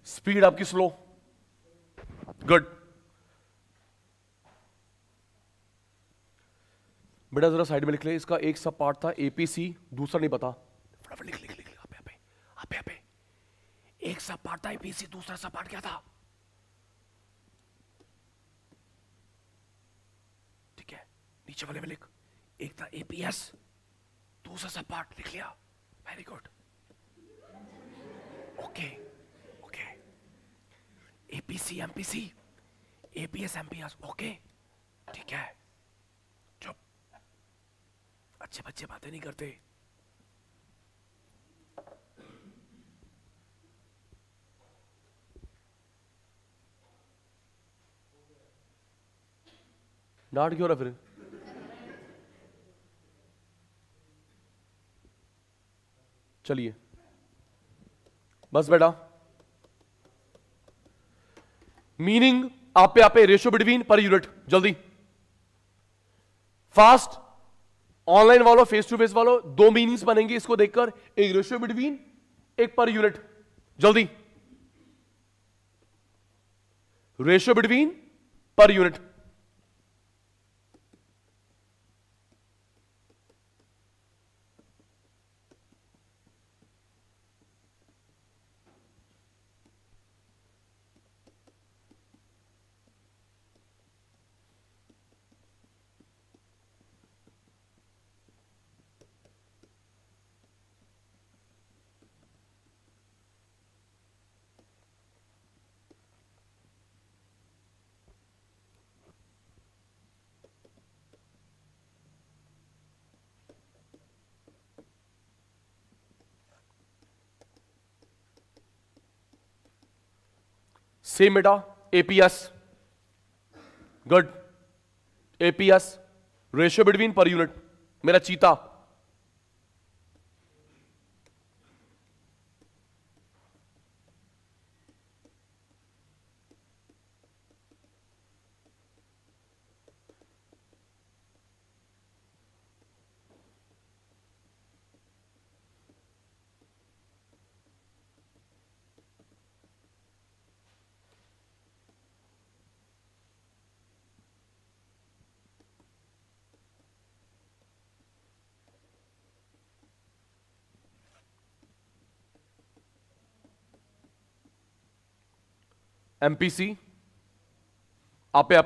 स्पीड आपकी स्लो. गुड. बेटा जरा साइड में लिख ले. इसका एक सब पार्ट था एपीसी, दूसरा नहीं पता. फटाफट लिख लिख लिख लिख. आप पे एक सब पार्ट था एपीसी, दूसरा सब पार्ट क्या था? ठीक है, नीचे वाले में लिख. एक था एपीएस, दूसरा सब पार्ट लिख लिया. Very good. Okay. APC MPC, APS MPS. Okay ठीक है. चुप, अच्छे बच्चे बातें नहीं करते. डांट क्यों रहा फिर? चलिए बस बेटा. मीनिंग आप पे रेशियो बिटवीन पर यूनिट. जल्दी फास्ट. ऑनलाइन वालों, फेस टू फेस वालों, दो मीनिंग्स बनेंगे इसको देखकर. एक रेशियो बिटवीन, एक पर यूनिट. जल्दी. Ratio between, per unit. Same बेटा. APS. Good. APS, ratio between per unit. मेरा चीता. एमपीसी, आपे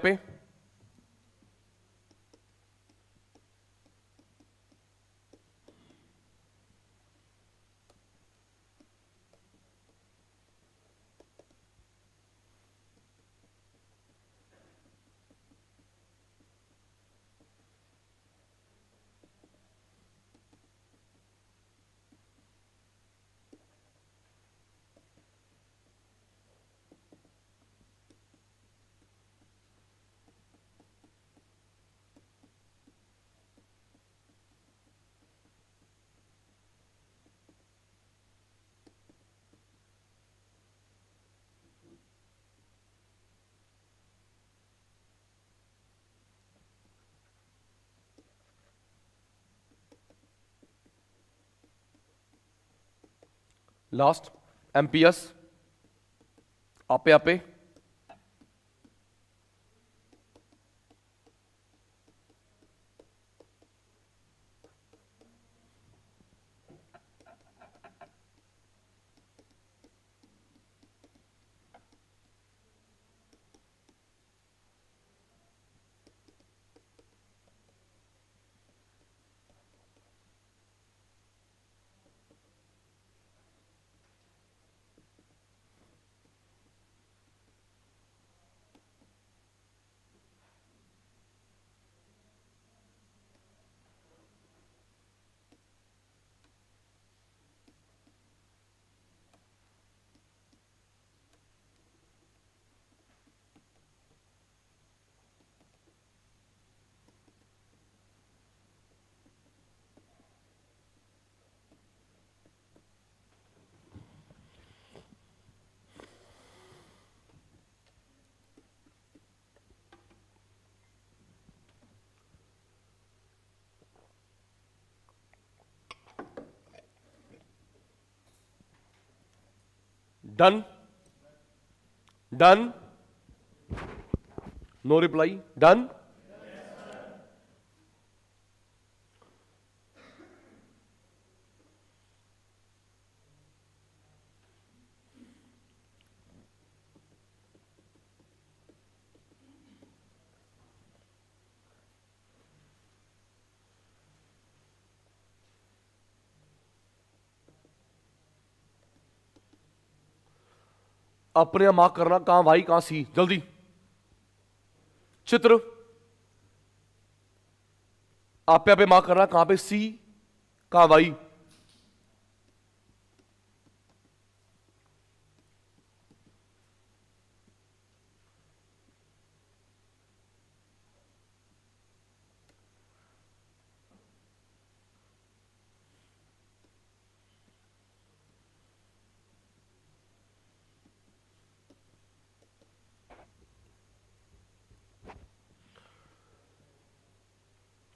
लास्ट. एमपीएस, आपे आपे done done no reply done अपने मार्क करना कहां वाई कहां सी जल्दी चित्र आपे आपे मार्क करना कहां पे सी कहां वाई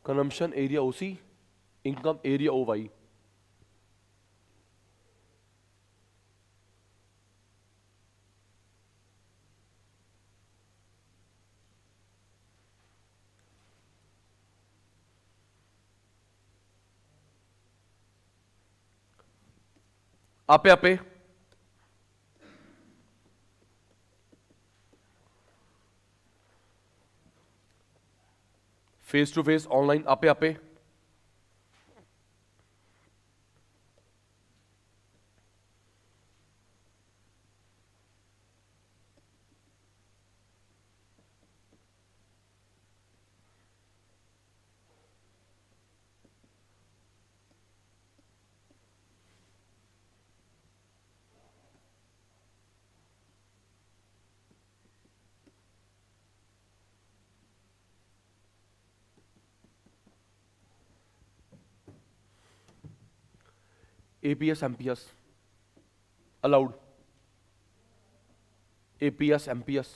कंजम्पशन एरिया ओसी इनकम एरिया ओ वाई आपे आपे फेस टू फेस ऑनलाइन आपे आपे APS MPS allowed APS MPS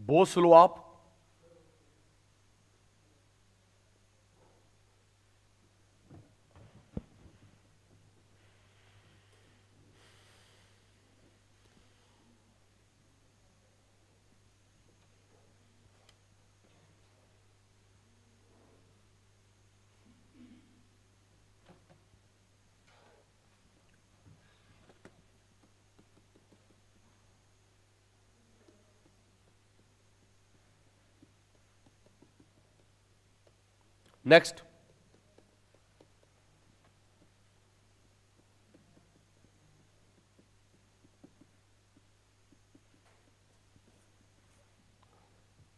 बहुत स्लो आप। Next,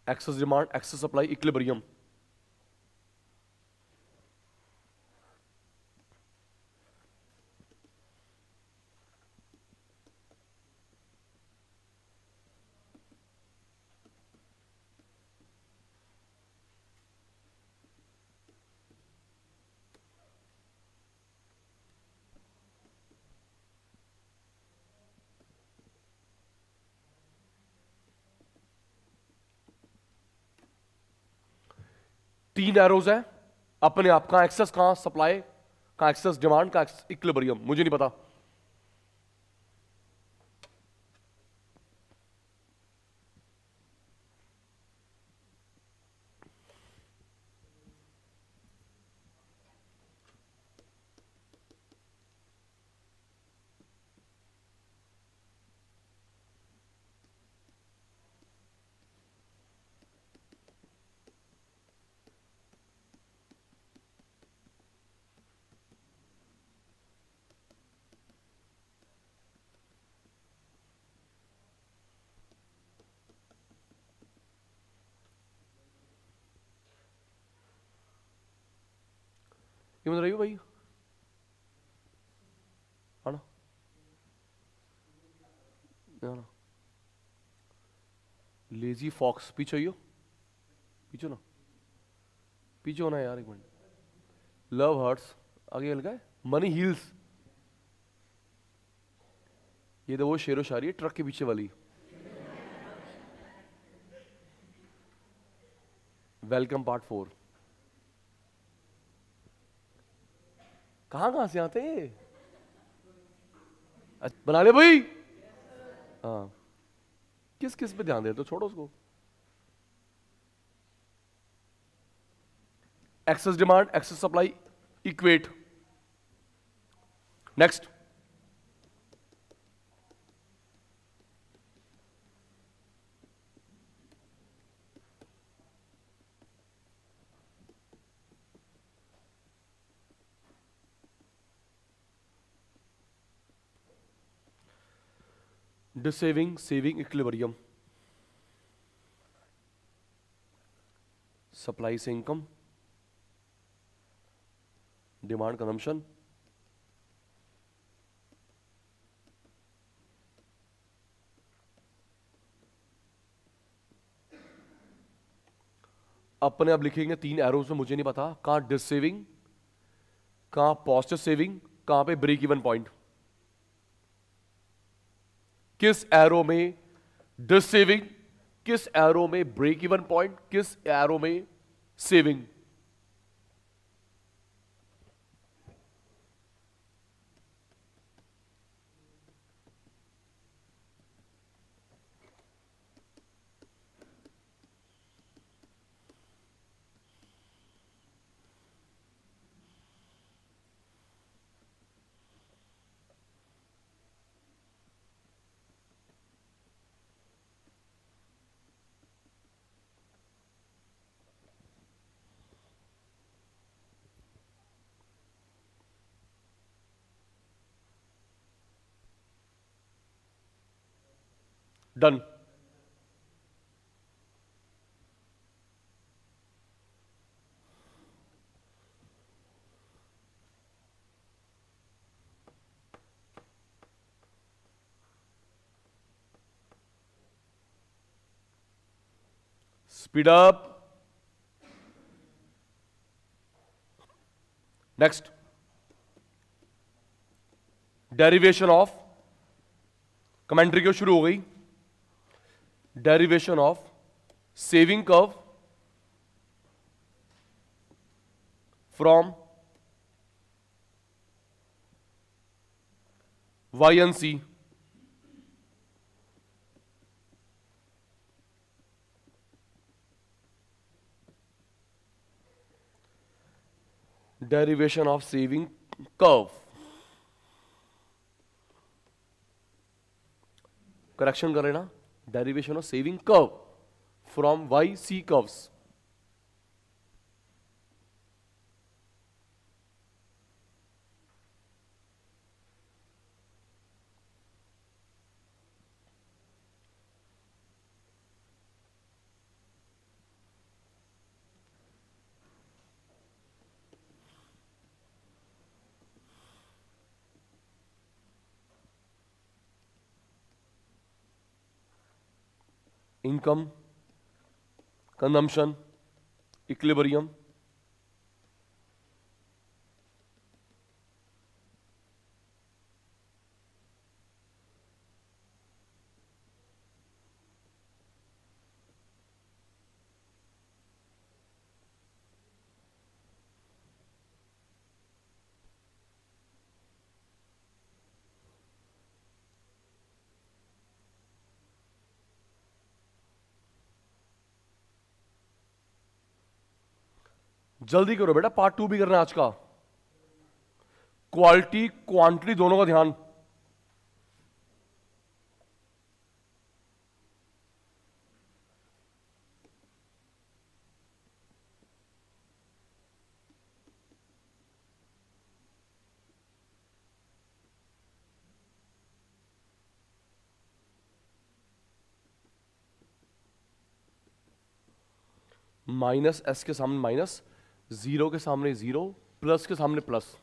access demand, excess supply, equilibrium. तीन एरोज है अपने आप, कहां एक्सेस, कहां सप्लाई, कहां एक्सेस डिमांड, कहां इक्विलिब्रियम, मुझे नहीं पता। ये बता रही हो भाई, है ना? लेजी फॉक्स, पीछे हो, पीछे ना, पीछे होना यार, एक मिनट। लव हर्ट्स, आगे लगा है मनी हील्स। ये तो वो शेरो शायरी है ट्रक के पीछे वाली। Welcome part 4। कहां से आते हैं? बना ले भाई। हाँ, किस किस पे ध्यान दे तो छोड़ो उसको। Excess demand, excess supply, equate. Next, dissaving, saving, equilibrium. Supply से इनकम, डिमांड कंजम्पशन, अपने आप लिखेंगे तीन एरोज में, मुझे नहीं पता कहां डिसेविंग, कहां पॉजिटिव सेविंग, कहां पे ब्रेक इवन पॉइंट। किस एरो में डिसेविंग, किस एरो में ब्रेक इवन पॉइंट, किस एरो में saving. Done. Speed up. Next, derivation of, commentary क्यों शुरू हो गई? Derivation of saving curve from Y and C derivation of saving curve, correction कर रहे ना, derivation of saving curve from Y C curves. Income, consumption, equilibrium, जल्दी करो बेटा, पार्ट 2 भी करना है आज का। क्वालिटी क्वांटिटी दोनों का ध्यान। माइनस एस के सामने माइनस, जीरो के सामने जीरो, प्लस के सामने plus.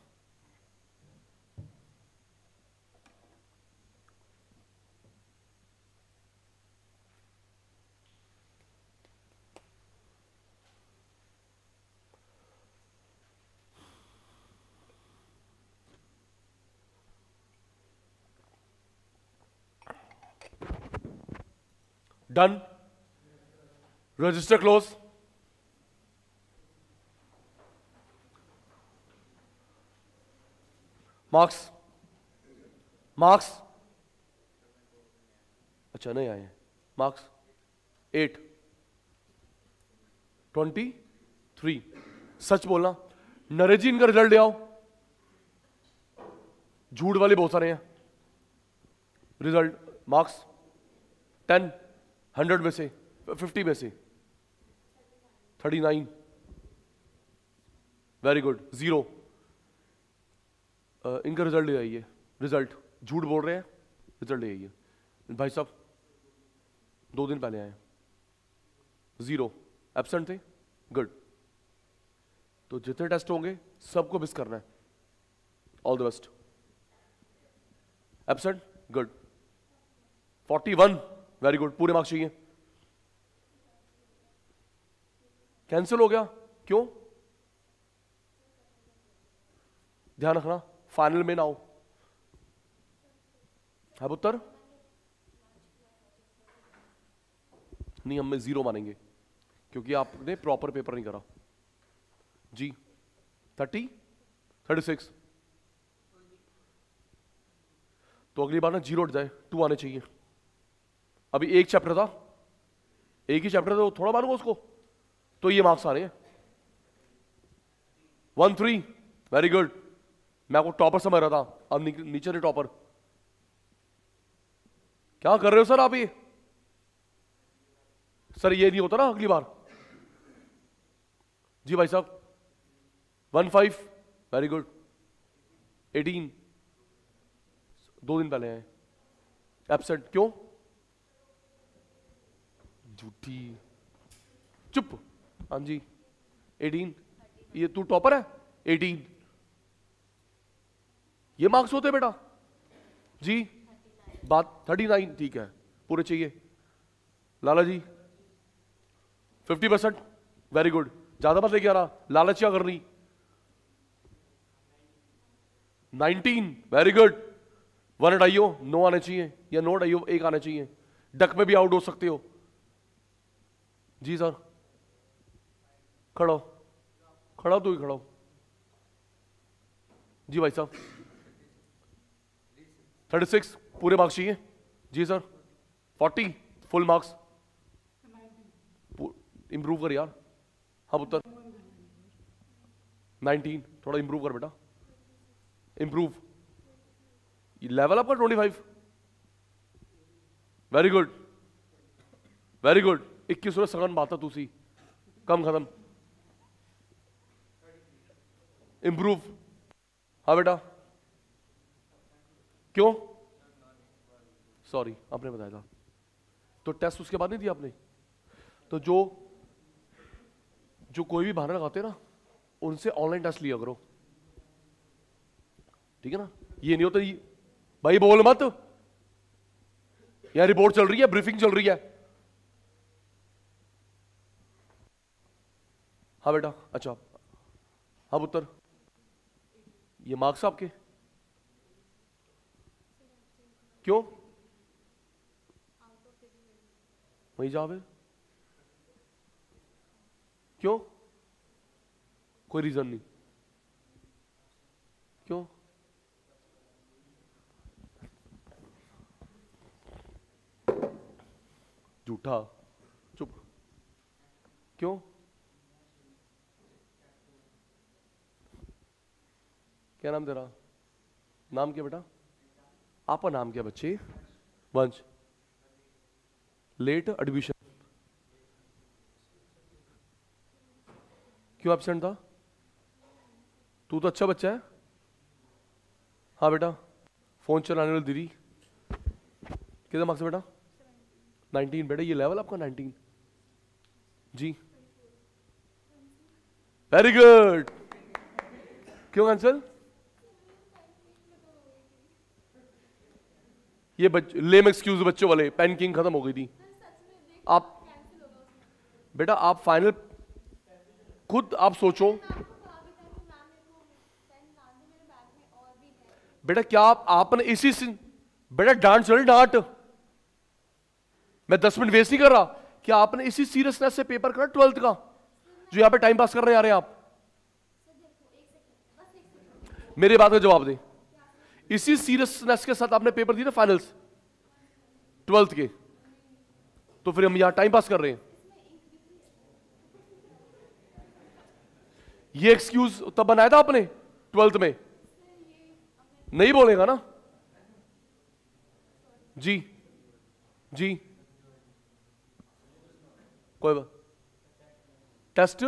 Done, register close. Marks, marks अच्छा नहीं आए मार्क्स 8, 23। सच बोलना, नरेश जी इनका रिजल्ट ले आओ। झूठ वाले बहुत सारे हैं। रिजल्ट मार्क्स 10, 100 में से 50 में से 39। Very good, 0। इनका रिजल्ट ले आइए। रिजल्ट, झूठ बोल रहे हैं, रिजल्ट ले आइए। भाई साहब 2 दिन पहले आए, 0 एब्सेंट थे। गुड, तो जितने टेस्ट होंगे सबको मिस करना है। All the best. Absent, good. 41, very good, पूरे मार्क्स चाहिए। कैंसिल हो गया, क्यों? ध्यान रखना फाइनल में ना हो। है पुत्र, नियम में 0 मानेंगे क्योंकि आपने प्रॉपर पेपर नहीं करा जी। 30, 36, तो अगली बार ना 0 हट जाए, 2 आने चाहिए। अभी एक चैप्टर था, एक ही चैप्टर था, थोड़ा मानूंगा उसको, तो ये मार्क्स आ रहे हैं। 13, वेरी गुड। मैं आपको टॉपर समझ रहा था, अब नीचे ने टॉपर। क्या कर रहे हो सर आप? ये सर ये नहीं होता ना अगली बार। जी भाई साहब 15, वेरी गुड। 18, 2 दिन पहले आए। एब्सेंट, क्यों? झूठी, चुप। हाँ जी 18, ये तू टॉपर है। 18, ये मार्क्स होते बेटा जी। बात 39, ठीक है, पूरे चाहिए। लाला जी 50%, वेरी गुड। ज्यादा मत लेके आना, लालच क्या करनी। 19, वेरी गुड। 1 हटाइयो, 9 आने चाहिए, या 9 हटाइयो, 1 आने चाहिए। डक में भी आउट हो सकते हो। जी सर, खड़ो खड़ा, तू ही खड़ा हो। जी भाई साहब, 36 पूरे मार्क्स चाहिए। जी सर, 40 फुल मार्क्स। इंप्रूव कर यार। हाँ पुत्र, 19 थोड़ा इंप्रूव कर बेटा, इंप्रूव। लेवल आपका 25। Very good very good. 21 सगन बात है तुसी कम खत्म। इंप्रूव। हाँ बेटा, क्यों? सॉरी आपने बताया था तो टेस्ट उसके बाद नहीं दिया आपने। तो जो जो कोई भी बहाना लगाते हैं ना, उनसे ऑनलाइन टेस्ट लिया करो, ठीक है ना। ये नहीं होता ये भाई बोल मत, यहां रिपोर्ट चल रही है, ब्रीफिंग चल रही है। हाँ बेटा, अच्छा हाँ पुत्र, ये मार्क्स आपके क्यों? वही जवाब है, क्यों? कोई रीजन नहीं, क्यों? झूठा, चुप, क्यों? क्या नाम तेरा? नाम क्या बेटा? आपका नाम क्या बच्चे? वंश। लेट एडमिशन क्यों एब्सेंट था? तू तो अच्छा बच्चा है। हाँ बेटा, फोन चलाने वाली दीदी कितने मार्क्स बेटा? 19 बेटा, ये लेवल आपका 19। जी वेरी गुड। क्यों कैंसिल? ये लेम एक्सक्यूज बच्चों वाले, पेन किंग खत्म हो गई थी। आप बेटा, आप फाइनल खुद आप सोचो बेटा, क्या आपने इसी बेटा डांट चल डांट, मैं 10 मिनट वेस्ट नहीं कर रहा। क्या आपने इसी सीरियसनेस से पेपर करा 12th का, जो यहां पे टाइम पास कर रहे आ रहे हैं आप? मेरे बात का जवाब दे। इसी सीरियसनेस के साथ आपने पेपर दिए ना फाइनल्स 12th के, तो फिर हम यहां टाइम पास कर रहे हैं। ये एक्सक्यूज तब बनाया था आपने 12th में, नहीं बोलेगा ना। जी जी, कोई बात। टेस्ट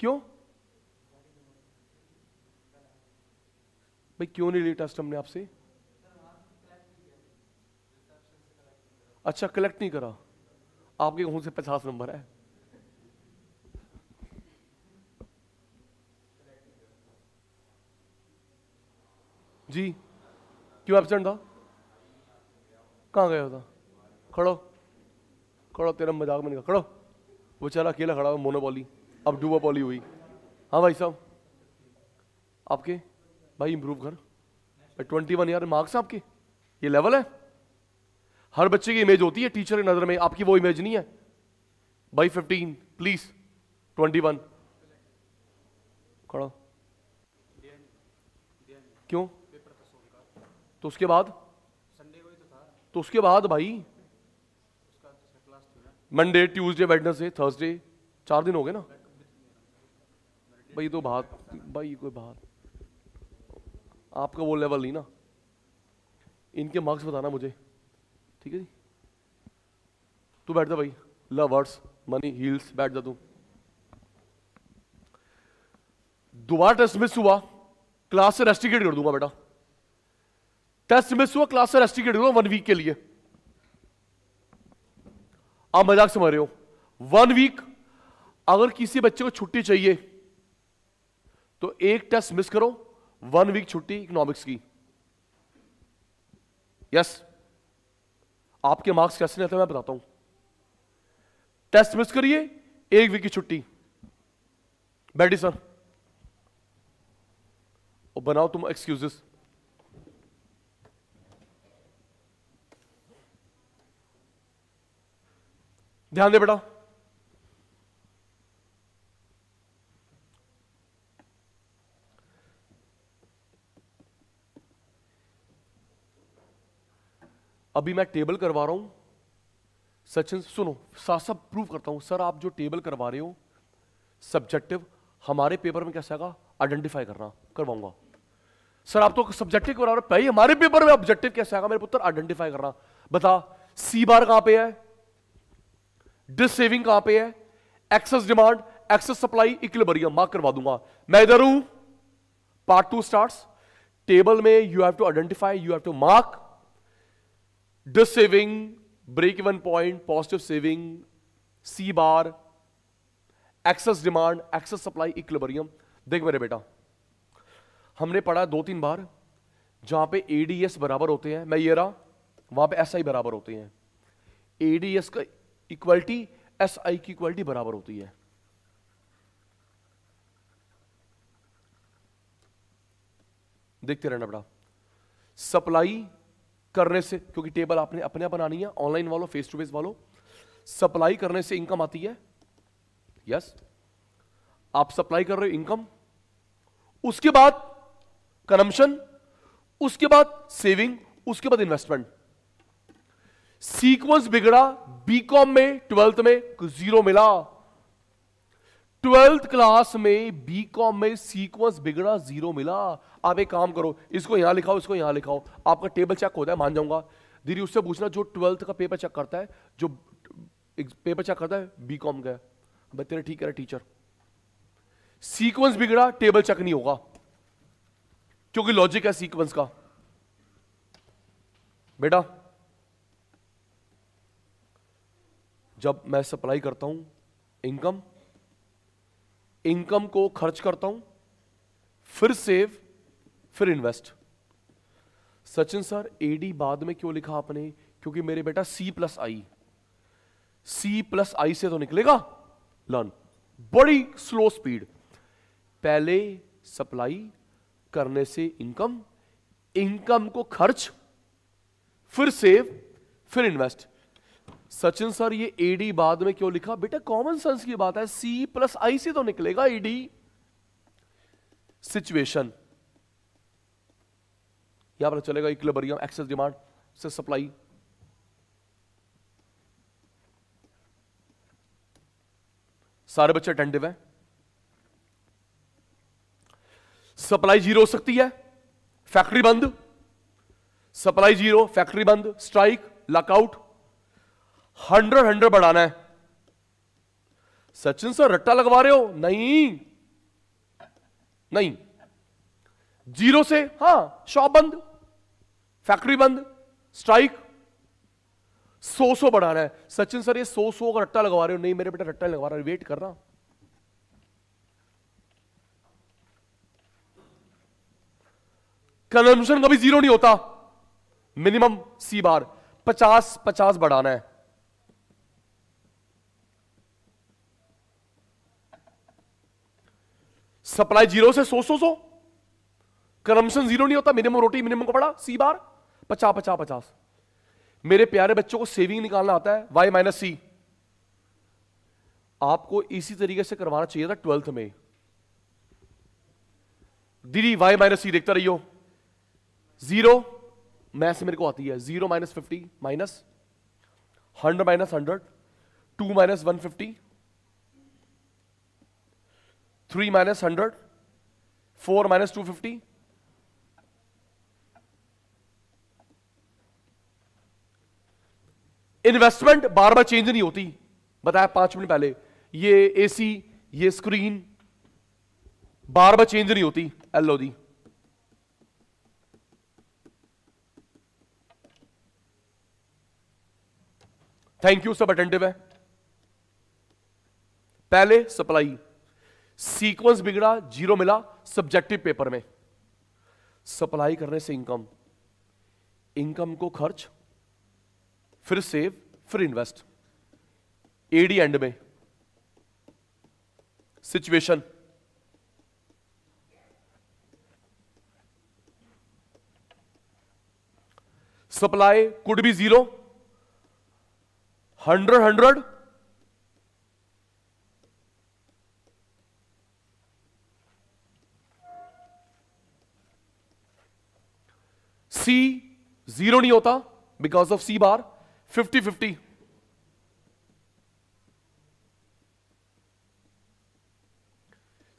क्यों भाई, क्यों नहीं ली टेस्ट हमने आपसे? अच्छा, कलेक्ट नहीं करा, आपके कौन से 50 नंबर है? जी, क्यों एब्सेंट था? कहाँ गया था? खड़ो खड़ो, तेरा मजाक में नहीं, खड़ो। वो चला अकेला खड़ा हुआ, मोनोपॉली, अब डुओपॉली हुई। हाँ भाई साहब, आपके भाई इंप्रूव कर भाई, 21 यार मार्क्स आपके, ये लेवल है। हर बच्चे की इमेज होती है टीचर की नजर में, आपकी वो इमेज नहीं है भाई। 15 प्लीज, 21 खड़ा। क्यों? तो उसके बाद, तो उसके बाद भाई मंडे ट्यूसडे वेडनेसडे थर्सडे 4 दिन हो गए ना भाई। तो बात भाई, कोई बात, आपका वो लेवल नहीं ना। इनके मार्क्स बताना मुझे, ठीक है जी। तू बैठ जा भाई, लव वर्ड्स मनी हील्स, बैठ जा तू। दोबारा टेस्ट मिस हुआ, क्लास से रेस्टिकेट कर दूंगा बेटा। टेस्ट मिस हुआ, क्लास से रेस्टिकेट करूंगा 1 वीक के लिए। आप मजाक समझ रहे हो? 1 वीक, अगर किसी बच्चे को छुट्टी चाहिए तो एक टेस्ट मिस करो, 1 वीक छुट्टी इकोनॉमिक्स की। यस, आपके मार्क्स कैसे रहते हैं मैं बताता हूं। टेस्ट मिस करिए, 1 वीक की छुट्टी। बैठी सर, और बनाओ तुम एक्सक्यूजेस। ध्यान दे बेटा, अभी मैं टेबल करवा रहा हूं सचिन, सुनो साथ साथ प्रूव करता हूं। सर आप जो टेबल करवा रहे हो सब्जेक्टिव, हमारे पेपर में कैसा आएगा आइडेंटिफाई करना, करवाऊंगा। सर आप तो सब्जेक्टिव करवा रहे हो, भाई हमारे पेपर में ऑब्जेक्टिव कैसे आएगा मेरे पुत्र, आइडेंटिफाई करना। बता सी बार कहां पे है, डिस सेविंग कहां पे है, excess demand, excess supply, equilibrium, mark करवा दूंगा। मैं इधर हूं, पार्ट 2 स्टार्ट्स। टेबल में you have to identify, you have to mark dissaving, break even point, positive saving, C bar, excess demand, excess supply, equilibrium. देख मेरे बेटा, हमने पढ़ा 2-3 बार जहां पे एडीएस बराबर होते हैं, मैं ये रहा, वहां पे एसआई बराबर होते हैं। एडीएस का इक्वलिटी एसआई की इक्वलिटी बराबर होती है। देखते रहना बेटा, सप्लाई करने से, क्योंकि टेबल आपने अपने आप बनानी है, ऑनलाइन वालों फेस टू फेस वालों, सप्लाई करने से इनकम आती है। यस, आप सप्लाई कर रहे हो इनकम, उसके बाद कंजम्पशन, उसके बाद सेविंग, उसके बाद इन्वेस्टमेंट। सीक्वेंस बिगड़ा बीकॉम में, 12th में 0 मिला। 12th क्लास में बीकॉम में सीक्वेंस बिगड़ा 0 मिला। आप एक काम करो, इसको यहां लिखाओ, इसको यहां लिखाओ, आपका टेबल चेक होता है, मान जाऊंगा। दीदी उससे पूछना जो 12th का पेपर चेक करता है, जो पेपर चेक करता है बीकॉम का, भाई तेरे ठीक है टीचर, सीक्वेंस बिगड़ा टेबल चेक नहीं होगा, क्योंकि लॉजिक है सीक्वेंस का। बेटा जब मैं सप्लाई करता हूं इनकम, इनकम को खर्च करता हूं, फिर सेव, फिर इन्वेस्ट। सचिन सर एडी बाद में क्यों लिखा आपने, क्योंकि मेरे बेटा सी प्लस आई, सी प्लस आई से तो निकलेगा लर्न, बड़ी स्लो स्पीड। पहले सप्लाई करने से इनकम, इनकम को खर्च, फिर सेव, फिर इन्वेस्ट। सचिन सर ये एडी बाद में क्यों लिखा, बेटा कॉमन सेंस की बात है, सी प्लस आई से तो निकलेगा एडी। सिचुएशन यहां पर चलेगा इक्विलिब्रियम, एक्सेस डिमांड से सप्लाई। सारे बच्चे अटेंटिव हैं। सप्लाई 0 हो सकती है, फैक्ट्री बंद, सप्लाई 0, फैक्ट्री बंद, स्ट्राइक, लॉकआउट। 100 बढ़ाना है। सचिन सर रट्टा लगवा रहे हो, नहीं नहीं, 0 से, हां शॉप बंद, फैक्ट्री बंद, स्ट्राइक, 100 बढ़ाना है। सचिन सर ये 100 का रट्टा लगवा रहे हो, नहीं मेरे बेटा रट्टा लगवा रहा है, वेट करना। कंजम्पशन कभी 0 नहीं होता, मिनिमम सी बार 50 बढ़ाना है। सप्लाई 0 से 100, कंजम्पशन 0 नहीं होता, मिनिमम रोटी मिनिमम को पड़ा, सी बार 50। मेरे प्यारे बच्चों को सेविंग निकालना आता है, y माइनस सी। आपको इसी तरीके से करवाना चाहिए था 12th में। दीदी y माइनस सी देखता रहियो। 0 मैथ मेरे को आती है, 0 minus 50 minus 100 minus 100, 2 minus 150, 3 minus 100, 4 minus 250, investment बार बार चेंज नहीं होती, बताया 5 मिनट पहले। ये एसी, ये स्क्रीन बार बार चेंज नहीं होती, एलओडी। थैंक यू, सब अटेंटिव है। पहले सप्लाई, सीक्वेंस बिगड़ा 0 मिला सब्जेक्टिव पेपर में। सप्लाई करने से इनकम, इनकम को खर्च, फिर सेव, फिर इन्वेस्ट। एडी एंड में। Situation supply could be 0, 100, zero नहीं होता बिकॉज ऑफ सी बार 50-50।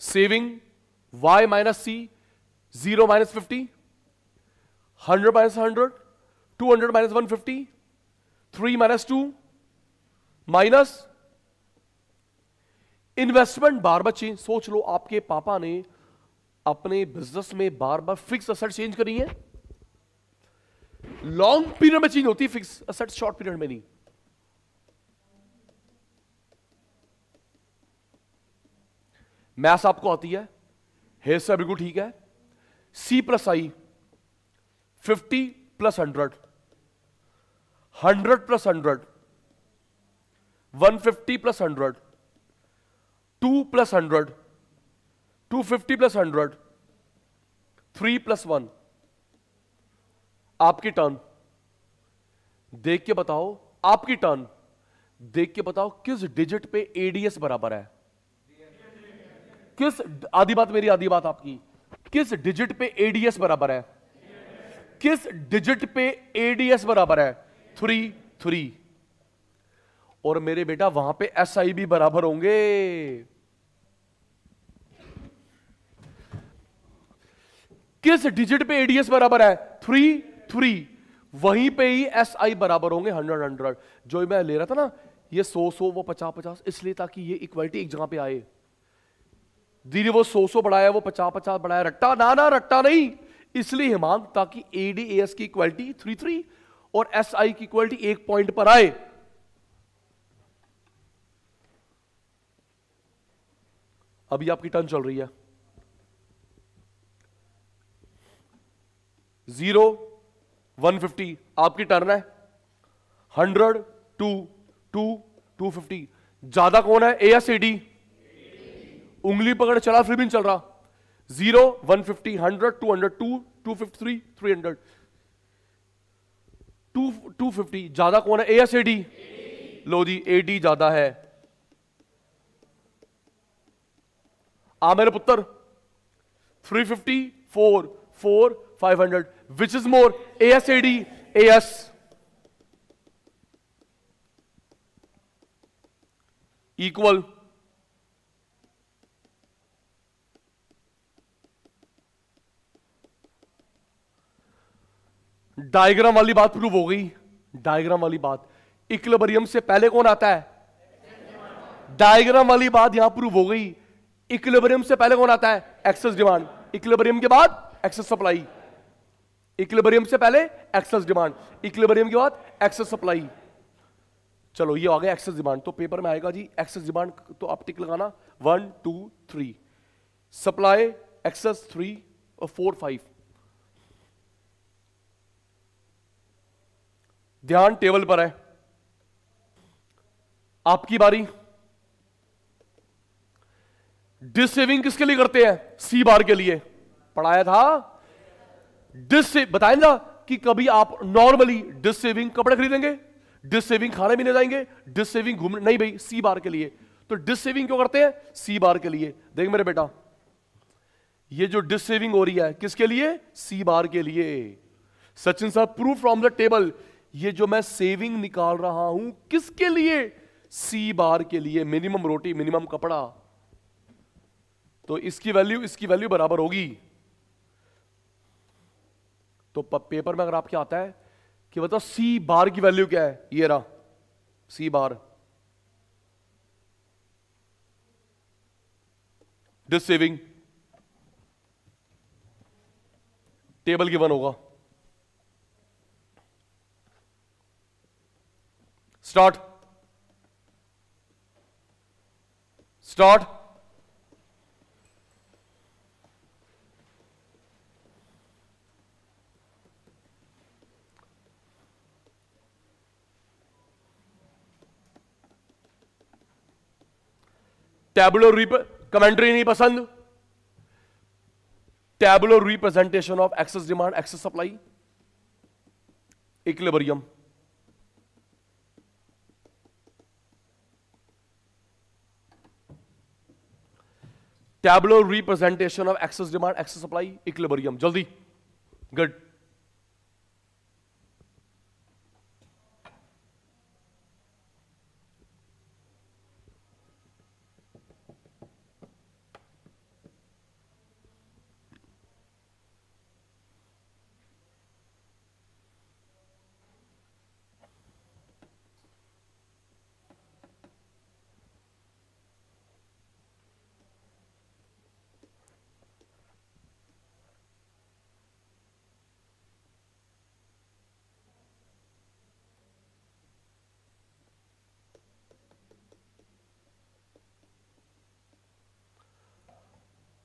सेविंग y माइनस सी, 0 minus 50, 100 minus 100, 200 minus 150, 3 minus 2 minus investment बार बार चेंज। सोच लो आपके पापा ने अपने बिजनेस में बार बार फिक्स असेट चेंज करी है। लॉन्ग पीरियड में चेंज होती है फिक्स असेट, शॉर्ट पीरियड में नहीं। मैथ्स आपको आती है, हेयर से बिल्कुल ठीक है। सी प्लस आई 50 plus 100, 100 plus 100, 150 plus 100, 2 plus 100, 250 plus 100, 3 plus 1। आपकी टर्न देख के बताओ, आपकी टर्न देख के बताओ किस डिजिट पे एडीएस बराबर है। किस, आधी बात मेरी आधी बात आपकी, किस डिजिट पे एडीएस बराबर है? किस डिजिट पे एडीएस बराबर है? 3। और मेरे बेटा वहां पे एसआई भी बराबर होंगे। किस डिजिट पे एडीएस बराबर है? 3। वहीं पे ही एसआई बराबर होंगे 100। जो मैं ले रहा था ना, ये 100 वो 50, इसलिए ताकि ये इक्वालिटी एक जगह पे आए। धीरे वो 100 बढ़ाया, वो 50 बढ़ाया, रट्टा ना रट्टा नहीं, इसलिए हेमांग ताकि एडीएस की इक्वालिटी 3 और एसआई की इक्वालिटी एक पॉइंट पर आए। अभी आपकी टर्न चल रही है। 0 150 आपकी टर्न है। 100 2 250 ज्यादा कौन है? ए या सी डी? उंगली पकड़ चला फिर भी नहीं चल रहा। 0 150 100 200 2 253 300 250 ज्यादा कौन है? ए या C D? Low ji, A D ज्यादा है। आ मेरे पुत्र 350 4 500 which is more? A S A D? A S. Equal. Diagram वाली बात प्रूव हो गई। डायग्राम वाली बात, इक्विलिब्रियम से पहले कौन आता है? डायग्राम वाली बात यहां प्रूव हो गई। इक्विलिब्रियम से पहले कौन आता है? Excess demand. इक्विलिब्रियम के बाद एक्सेस सप्लाई। इक्विलिब्रियम से पहले एक्सेस डिमांड, इक्विलिब्रियम के बाद एक्सेस सप्लाई। चलो ये आ गया एक्सेस डिमांड। तो पेपर में आएगा जी एक्सेस डिमांड, तो आप टिक लगाना 1 2 3, सप्लाई एक्सेस 3 और 4 5। ध्यान टेबल पर है। आपकी बारी। डिस सेविंग किसके लिए करते हैं? सी बार के लिए पढ़ाया था। डिस से बताएं ना कि कभी आप नॉर्मली डिस सेविंग कपड़े खरीदेंगे, डिस सेविंग खाने पीने जाएंगे, डिस सेविंग घूमने नहीं भाई, सी बार के लिए। तो डिस सेविंग क्यों करते हैं? सी बार के लिए। देख मेरे बेटा, ये जो डिस सेविंग हो रही है किसके लिए? सी बार के लिए। सचिन साहब प्रूव फ्रॉम द टेबल, ये जो मैं सेविंग निकाल रहा हूं किसके लिए? सी बार के लिए। मिनिमम रोटी, मिनिमम कपड़ा। तो इसकी वैल्यू बराबर होगी। तो पेपर में अगर आपके आता है कि बताओ सी बार की वैल्यू क्या है, ये रहा सी बार। डिस सेविंग टेबल गिवन होगा। स्टार्ट। टैबुलर कमेंट्री नहीं पसंद? Tabular representation of access demand, excess supply, equilibrium. Tabular representation of access demand, excess supply, equilibrium. जल्दी, गुड।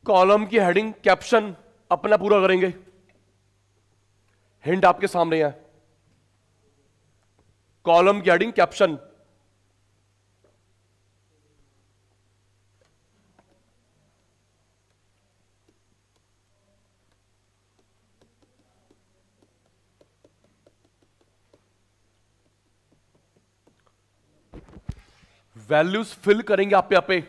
कॉलम की हेडिंग कैप्शन अपना पूरा करेंगे। हिंट आपके सामने है, कॉलम की हेडिंग कैप्शन। वैल्यूज फिल करेंगे आप पे।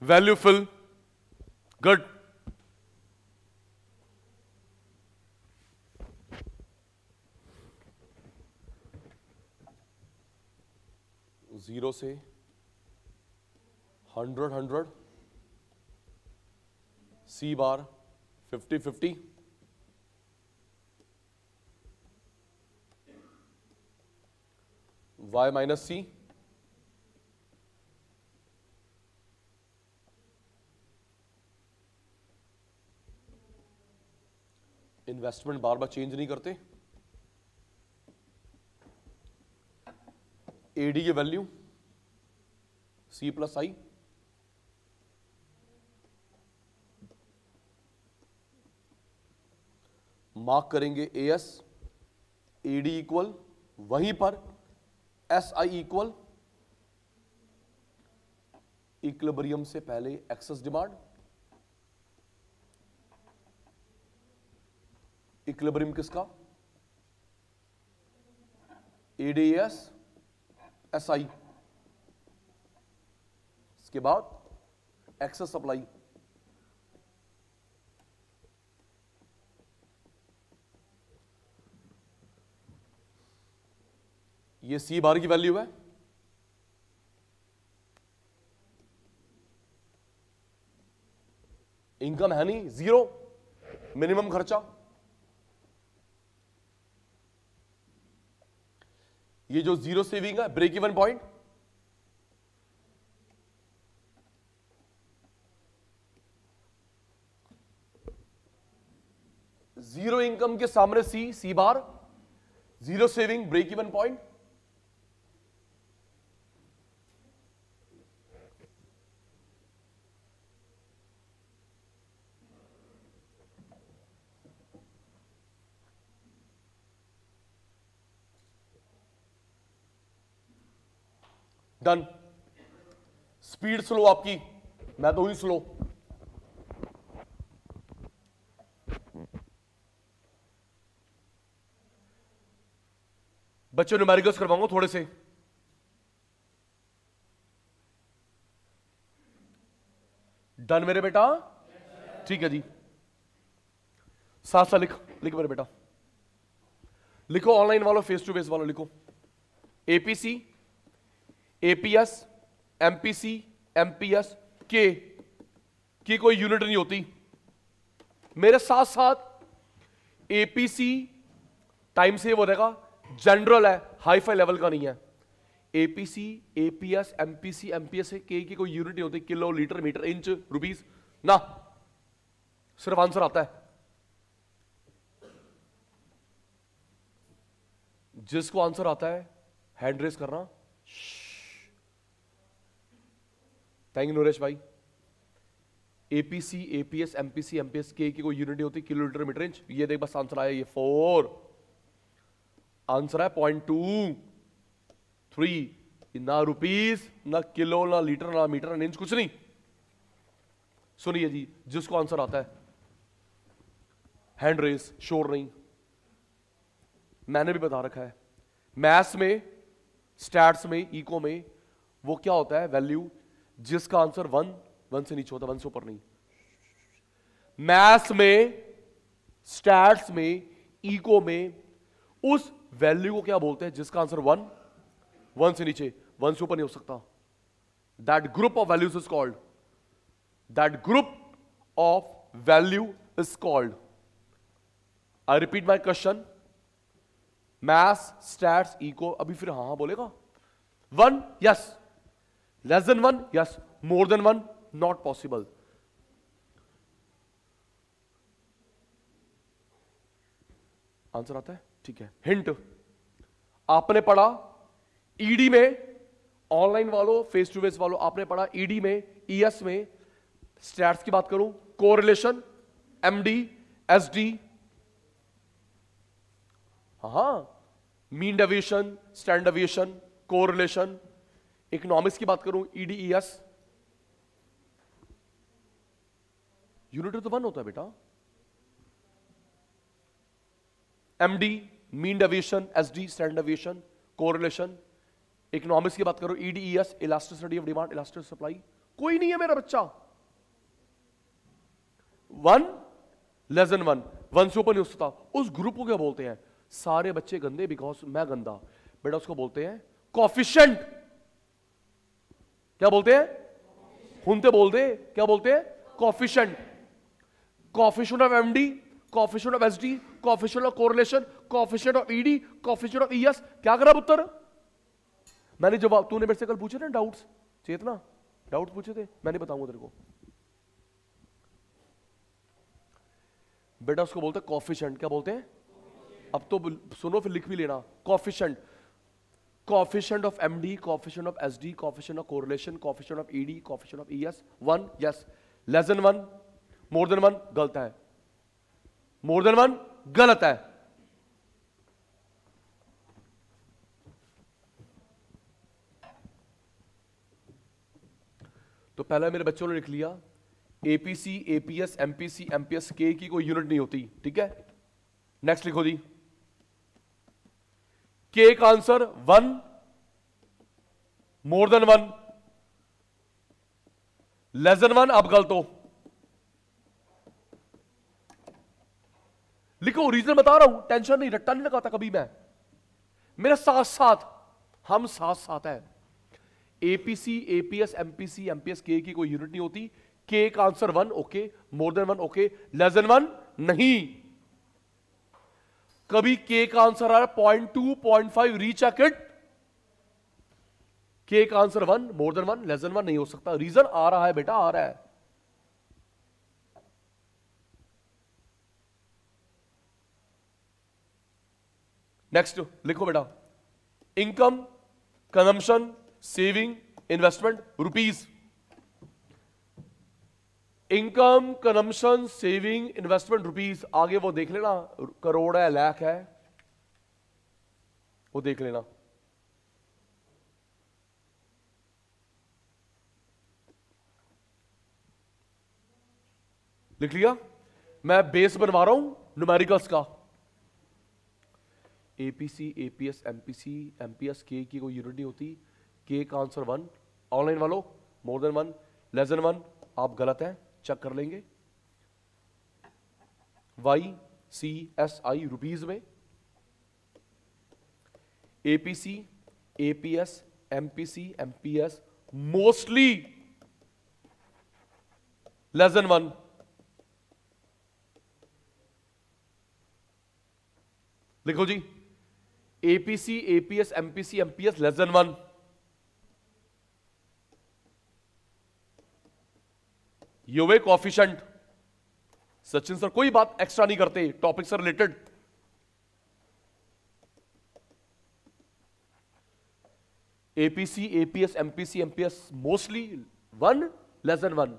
Value fill, good. जीरो से 100 सी बार 50 y माइनस सी, इन्वेस्टमेंट बार बार चेंज नहीं करते। एडी की वैल्यू सी प्लस आई, मार्क करेंगे एएस, एडी इक्वल, वहीं पर एस आई इक्वल इक्विलिब्रियम से पहले एक्सेस डिमांड, इक्विलिब्रियम किसका, एडीएस एस आई, इसके बाद एक्सेस सप्लाई। ये सी बार की वैल्यू है, इनकम है नहीं, जीरो, मिनिमम खर्चा। ये जो जीरो सेविंग है, break even point, zero income के सामने C bar, zero saving, break even point. Done. Speed slow आपकी, मैं तो ही स्लो। बच्चों न्यूमेरिकल्स करवाऊंगा थोड़े से। डन मेरे बेटा, ठीक है जी। साथ साथ लिख मेरे बेटा, लिखो ऑनलाइन वालों, फेस टू फेस वालों लिखो, एपीसी, एपीएस, एमपीसी, एमपीएस के की कोई यूनिट नहीं होती। मेरे साथ साथ एपीसी टाइम से वो रहेगा, जनरल है, हाई फाई लेवल का नहीं है। एपीसी, एपीएस, एमपीसी, एमपीएस के की कोई यूनिट नहीं होती, kilo, litre, metre, inch, rupees ना, सिर्फ आंसर आता है। जिसको आंसर आता है हैंड रेस करना। थैंक यू नरेश भाई। एपीसी, एपीएस, एमपीसी, एमपीएस के की कोई यूनिट नहीं होती, किलो, लीटर, मीटर, इंच। ये देख बस आंसर आया, ये 4 आंसर है, 0.23। ना रुपीस, ना किलो, ना लीटर, ना मीटर, ना इंच, कुछ नहीं। सुनिए जी, जिसको आंसर आता है हैंड रेस, शोर नहीं। मैंने भी बता रखा है, मैथ्स में, स्टैट्स में, इको में वो क्या होता है, वैल्यू जिसका आंसर 1 से नीचे होता, 1 से ऊपर नहीं। मैथ्स में, स्टैट्स में, इको में उस वैल्यू को क्या बोलते हैं जिसका आंसर 1 से नीचे, 1 से ऊपर नहीं हो सकता। That group of values is called, that group of value is called, I repeat my question, maths, stats, eco, अभी फिर हाँ बोलेगा। 1 yes, less than 1 yes, more than 1 not possible. Answer आता है, ठीक है। हिंट, आपने पढ़ा ईडी में ऑनलाइन वालों, फेस टू फेस वालों, आपने पढ़ा ईडी में, ईएस में, स्टैट्स की बात करूं, कोरिलेशन, एमडी, एसडी, हाँ, mean deviation, standard deviation, correlation. Economics की बात करूं, ईडी, ईएस, यूनिट तो 1 होता है बेटा। MD, mean deviation, SD, standard deviation, correlation. Economics की बात करो, ED, ES, elasticity of demand, elastic supply. कोई नहीं है मेरा बच्चा 1 लेस देन 1, 1 से ऊपर नहीं हो सकता। उस ग्रुप को क्या बोलते हैं? सारे बच्चे गंदे बिकॉज मैं गंदा, बेटा उसको बोलते हैं कॉफिशिएंट। क्या बोलते हैं? हुनते बोल दे, क्या बोलते हैं? Coefficient. Coefficient of MD, coefficient of SD, coefficient of correlation, coefficient of ED, coefficient of ES. क्या करा उत्तर? मैंने जवाब, तूने मेरे से कल पूछे ना डाउट्स, चेतना डाउट पूछे थे, मैंने बताऊंगा तेरे को। बेटा उसको बोलते हैं कॉफिशिएंट। क्या बोलते हैं? अब तो सुनो फिर लिख भी लेना। Coefficient, coefficient of MD, coefficient of SD, coefficient of correlation, coefficient of ED, coefficient of ES, 1, yes. Less than 1, more than 1, गलत है। More than 1, गलत है। तो पहला मेरे बच्चों ने लिख लिया, APC, APS, MPC, MPS, K की कोई यूनिट नहीं होती, ठीक है। नेक्स्ट लिखो जी, K का आंसर 1, मोर देन 1, लेस देन 1, अब गलत हो। लिखो, रीजन बता रहा हूं, टेंशन नहीं, रट्टा नहीं लगाता कभी मैं, मेरे साथ साथ, हम साथ साथ है। APC, APS, MPC, MPS, K की कोई यूनिट नहीं होती। K का आंसर 1, ओके, मोर देन 1, ओके, लेस देन 1 नहीं। कभी K का आंसर आ रहा है 0.2, 0.5, रीचेक इट। K का आंसर 1, मोर देन 1, लेस देन 1 नहीं हो सकता। रीजन आ रहा है बेटा, आ रहा है। नेक्स्ट लिखो बेटा, income, consumption, saving, investment, rupees. Income, consumption, saving, investment, rupees. आगे वो देख लेना, करोड़ है, लाख है, वो देख लेना। लिख लिया? मैं बेस बनवा रहा हूं न्यूमेरिकल्स का। APC, APS, MPC, MPS, K की कोई यूनिट नहीं होती। K का आंसर 1, ऑनलाइन वालों, मोर देन 1, लेस देन 1, आप गलत हैं, चेक कर लेंगे। YCSI, रुपीज में। APC, APS, MPC, MPS, mostly less than 1। लिखो जी, APC, APS, MPC, MPS, less than 1। ये वे कोएफिशिएंट। सचिन सर कोई बात एक्स्ट्रा नहीं करते, टॉपिक से related. APC, APS, MPC, MPS, mostly 1, less than 1,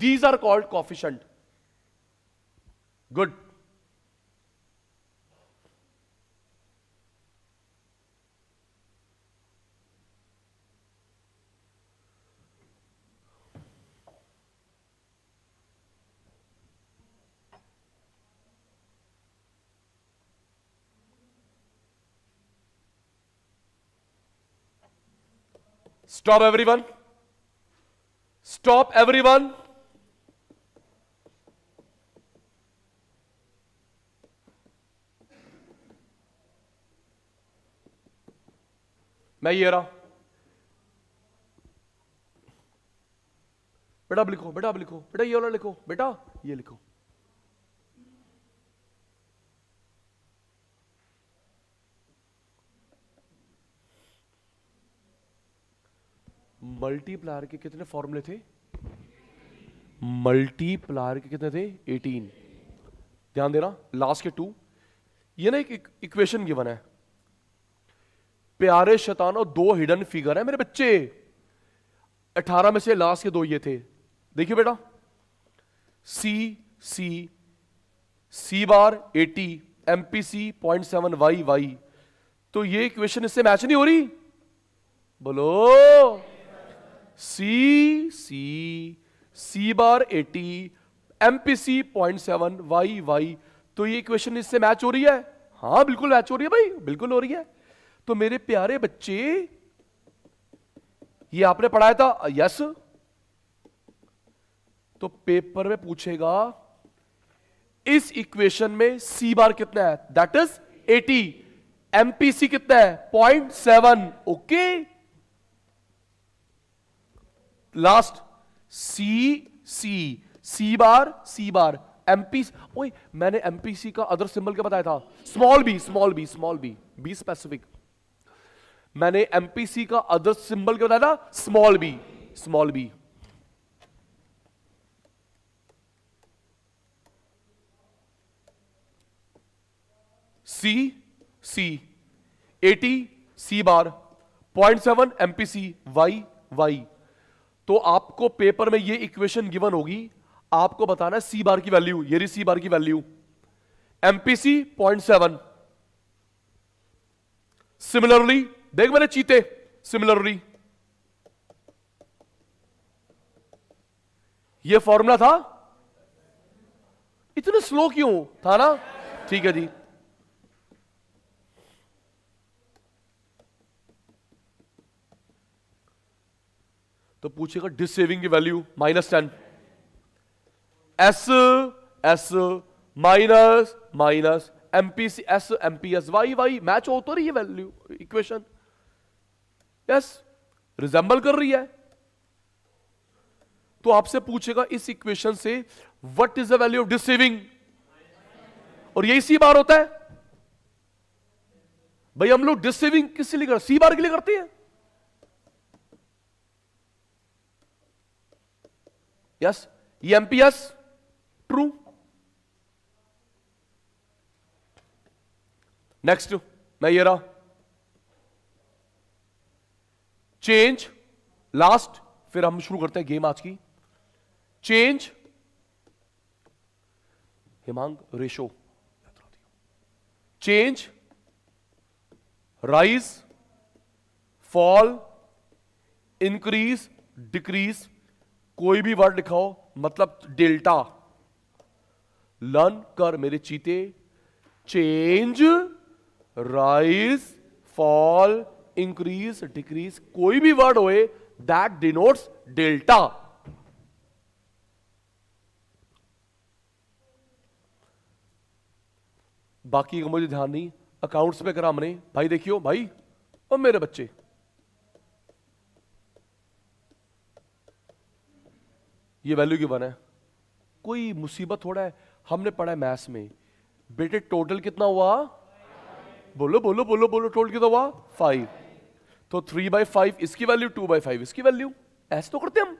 these are called coefficient. Good. Stop everyone. Stop everyone. मैं ये रहा। बेटा अब लिखो, बेटा अब लिखो, बेटा ये वाला लिखो, बेटा ये लिखो। मल्टीप्लायर के कितने फॉर्मूले थे? मल्टीप्लायर के कितने थे? 18। ध्यान देना, लास्ट के 2। ये ना एक इक्वेशन गिवन है, प्यारे शैतानों, 2 हिडन फिगर है मेरे बच्चे। 18 में से लास्ट के 2 ये थे। देखिए बेटा, सी सी सी बार 80 एमपीसी 0.7 वाई वाई, तो ये इक्वेशन इससे मैच नहीं हो रही। बोलो, सी सी सी बार 80 एमपीसी 0.7 वाई वाई, तो ये इक्वेशन इससे मैच हो रही है। हाँ बिल्कुल मैच हो रही है भाई, बिल्कुल हो रही है। तो मेरे प्यारे बच्चे, ये आपने पढ़ाया था, यस। तो पेपर में पूछेगा इस इक्वेशन में सी बार कितना है, दैट इज 80, एमपीसी कितना है 0.7, okay. Last C C C bar MP, ओए मैंने एमपीसी का अदर सिंबल क्या बताया था, small B small B small B, B specific. मैंने एमपीसी का अदर सिंबल क्या बताया था, small B small B. C C 80 C bar 0.7 MPC Y Y. तो आपको पेपर में ये इक्वेशन गिवन होगी, आपको बताना है सी बार की वैल्यू, ये रही सी बार की वैल्यू, एमपीसी 0.7। सिमिलरली देख मेरे चीते, सिमिलरली ये फॉर्मूला था, इतने स्लो क्यों था ना, ठीक है जी। तो पूछेगा डिस सेविंग की value -10, S S minus minus MPC S MPS Y Y, match हो तो रही है वैल्यू इक्वेशन, यस रिजेंबल कर रही है। तो आपसे पूछेगा इस इक्वेशन से what is the value of dissaving, और यही सी बार होता है भाई। हम लोग डिस सेविंग किस लिए करते, सी बार के लिए करते हैं, यस। ये एमपीएस ट्रू। नेक्स्ट मैं ये रहा, चेंज लास्ट, फिर हम शुरू करते हैं गेम आज की। Change Himang ratio, change rise fall increase decrease, कोई भी वर्ड लिखाओ मतलब डेल्टा। लर्न कर मेरे चीते, change rise fall increase decrease, कोई भी वर्ड होए दैट डिनोट्स डेल्टा। बाकी का मुझे ध्यान नहीं, अकाउंट्स पे करा हमने भाई। देखियो भाई और मेरे बच्चे, ये वैल्यू क्यों बना है, कोई मुसीबत थोड़ा है। हमने पढ़ा है मैथ्स में बेटे, टोटल कितना हुआ, बोलो बोलो बोलो बोलो, टोटल कितना हुआ 5। तो 3/5 इसकी वैल्यू, 2/5 इसकी वैल्यू, ऐसे तो करते हम।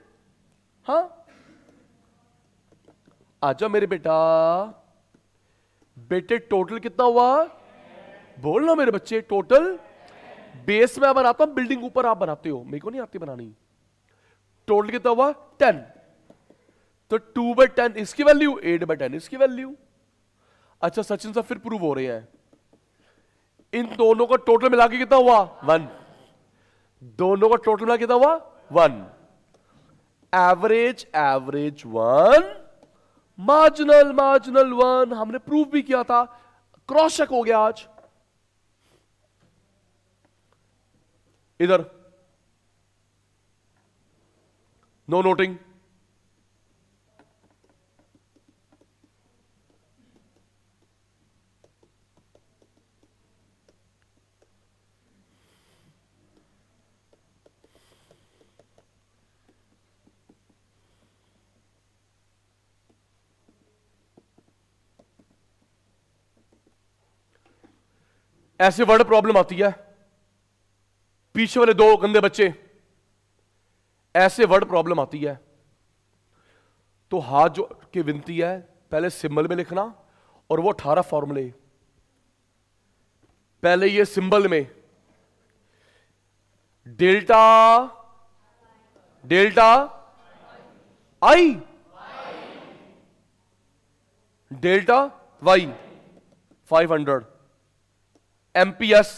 हाँ आजा मेरे बेटा, बेटे टोटल कितना हुआ, बोलना मेरे बच्चे। टोटल बेस में बनाता हूं, बिल्डिंग ऊपर आप बनाते हो, मेरे को नहीं आती बनानी। टोटल कितना हुआ 10, तो 2/10 इसकी वैल्यू, 8/10 इसकी वैल्यू। अच्छा सचिन साहब फिर प्रूव हो रहे हैं, इन दोनों का टोटल मिला के कितना हुआ 1, दोनों का टोटल मिला कितना हुआ 1। एवरेज एवरेज 1, मार्जिनल मार्जिनल 1, हमने प्रूव भी किया था, क्रॉस चेक हो गया आज। इधर नो नोटिंग, ऐसे वर्ड प्रॉब्लम आती है, पीछे वाले 2 गंदे बच्चे, ऐसे वर्ड प्रॉब्लम आती है। तो हाथ जो की विनती है, पहले सिंबल में लिखना, और वो 18 फॉर्मूले पहले ये सिंबल में, delta delta I delta Y 500 MPS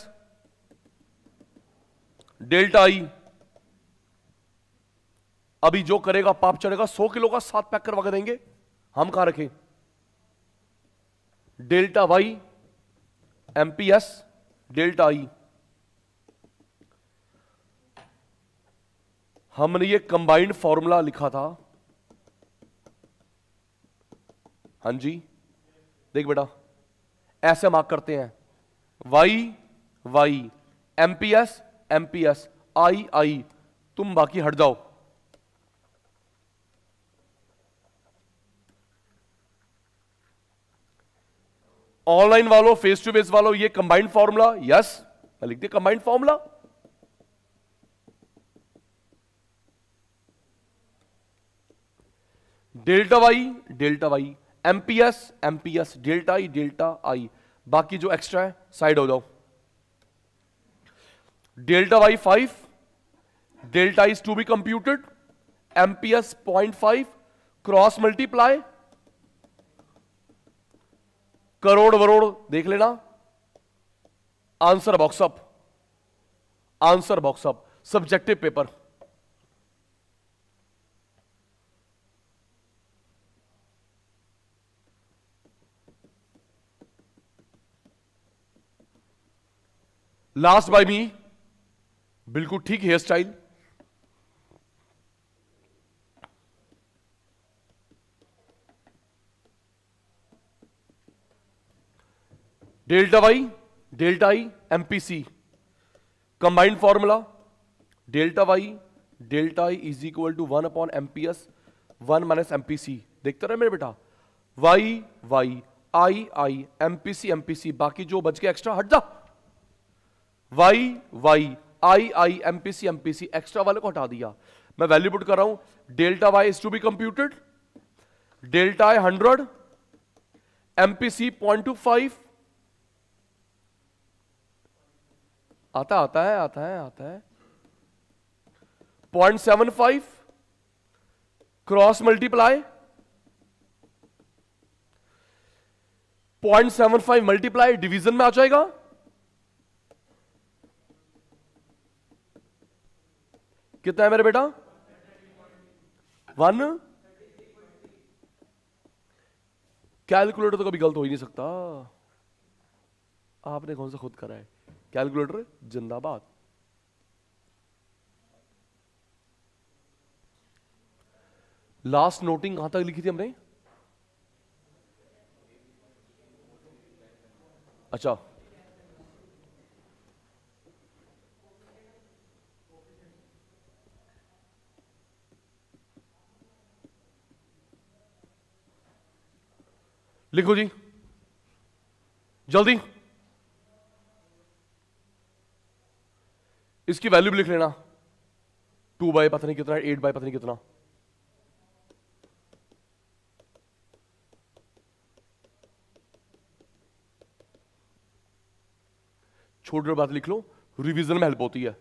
delta I. अभी जो करेगा पाप चढ़ेगा। 100 किलो का 7 पैक करवा के देंगे, हम कहां रखें? Delta Y MPS delta I. हमने ये कंबाइंड फॉर्मूला लिखा था। हां जी, देख बेटा, ऐसे मार्क करते हैं, वाई वाई एमपीएस एमपीएस आई आई, तुम बाकी हट जाओ। ऑनलाइन वालों, फेस टू फेस वालों, ये कंबाइंड फॉर्मूला, यस मैं लिख दिया combined formula. Delta Y MPS MPS delta I, बाकी जो एक्स्ट्रा है साइड हो जाओ। Delta Y 5, delta is to be computed, MPS 0.5, cross multiply, crore वरोड़ देख लेना, answer box up, answer box up, subjective paper. Last by me, बिल्कुल ठीक hair style, delta Y delta I MPC, combined formula delta I is equal to 1 upon MPS 1 minus MPC. देखते रहे मेरे बेटा, Y Y आई MPC MPC, बाकी जो बच गया एक्स्ट्रा हट जा। वाई आई एमपीसी एमपीसी, एक्स्ट्रा वाले को हटा दिया। मैं वैल्यू पुट कर रहा हूं, delta Y is to be computed, delta I 100, MPC 0.25, आता है 0.75, क्रॉस मल्टीप्लाई 0.75 मल्टीप्लाई डिवीजन में आ जाएगा, कितना है मेरे बेटा? 1। कैलकुलेटर तो कभी गलत हो ही नहीं सकता, आपने कौन सा खुद करा है? कैलकुलेटर जिंदाबाद। लास्ट नोटिंग कहां तक लिखी थी हमने? अच्छा, लिखो जी जल्दी, इसकी वैल्यू भी लिख लेना, 2 बाय पता नहीं कितना, 8 बाय पता नहीं कितना। छोटी बात लिख लो, रिवीजन में हेल्प होती है।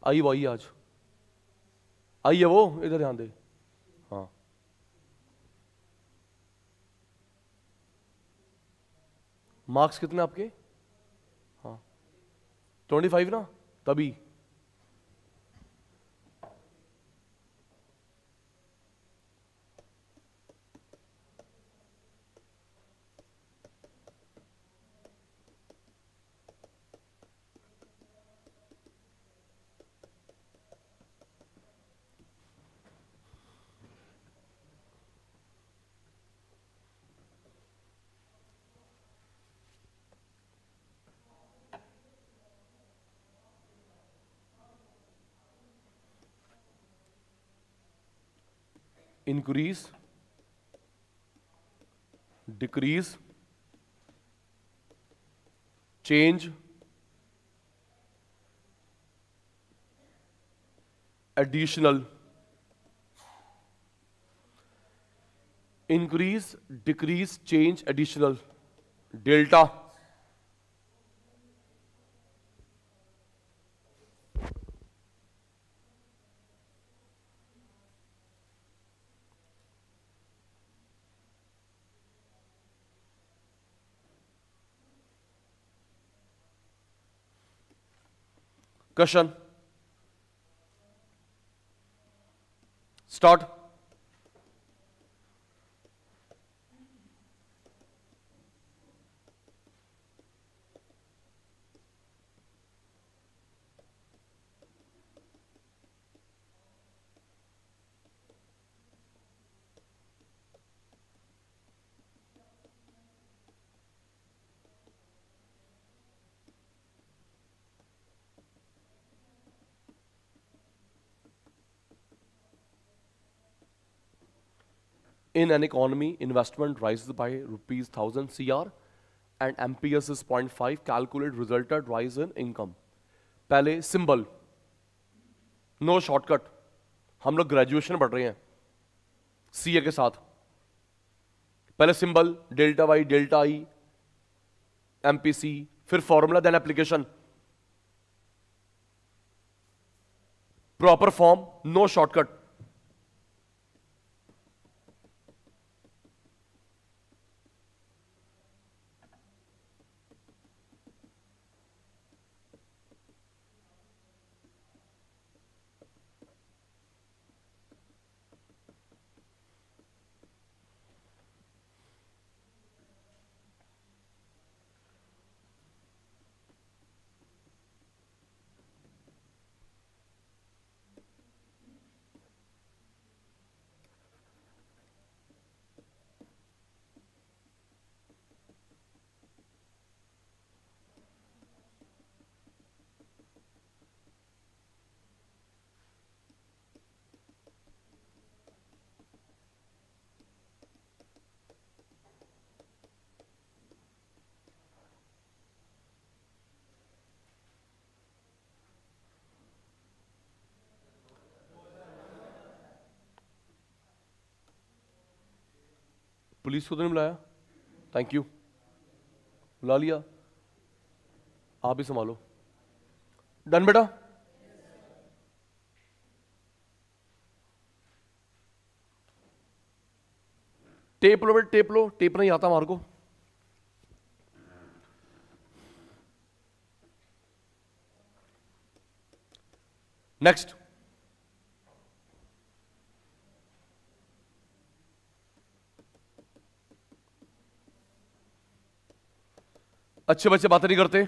आई वो आई, आज आई है वो, इधर ध्यान दे। हाँ, मार्क्स कितने आपके? हाँ 25 ना, तभी increase, decrease, change, additional, increase, decrease, change, additional, delta, question start. In an economy, investment rises by rupees 1000 CR and MPS is 0.5. Calculate resulted rise in income. पहले सिंबल, नो शॉर्टकट, हम लोग graduation पढ़ रहे हैं CA के साथ। पहले symbol delta Y delta I MPC, फिर formula then application, proper form, no shortcut. Police को तो नहीं बुलाया? थैंक यू, बुला लिया। आप भी संभालो। डन बेटा। टेप लो बेटा, टेप लो। टेप नहीं आता हमारे को। नेक्स्ट, अच्छे बच्चे बातें नहीं करते।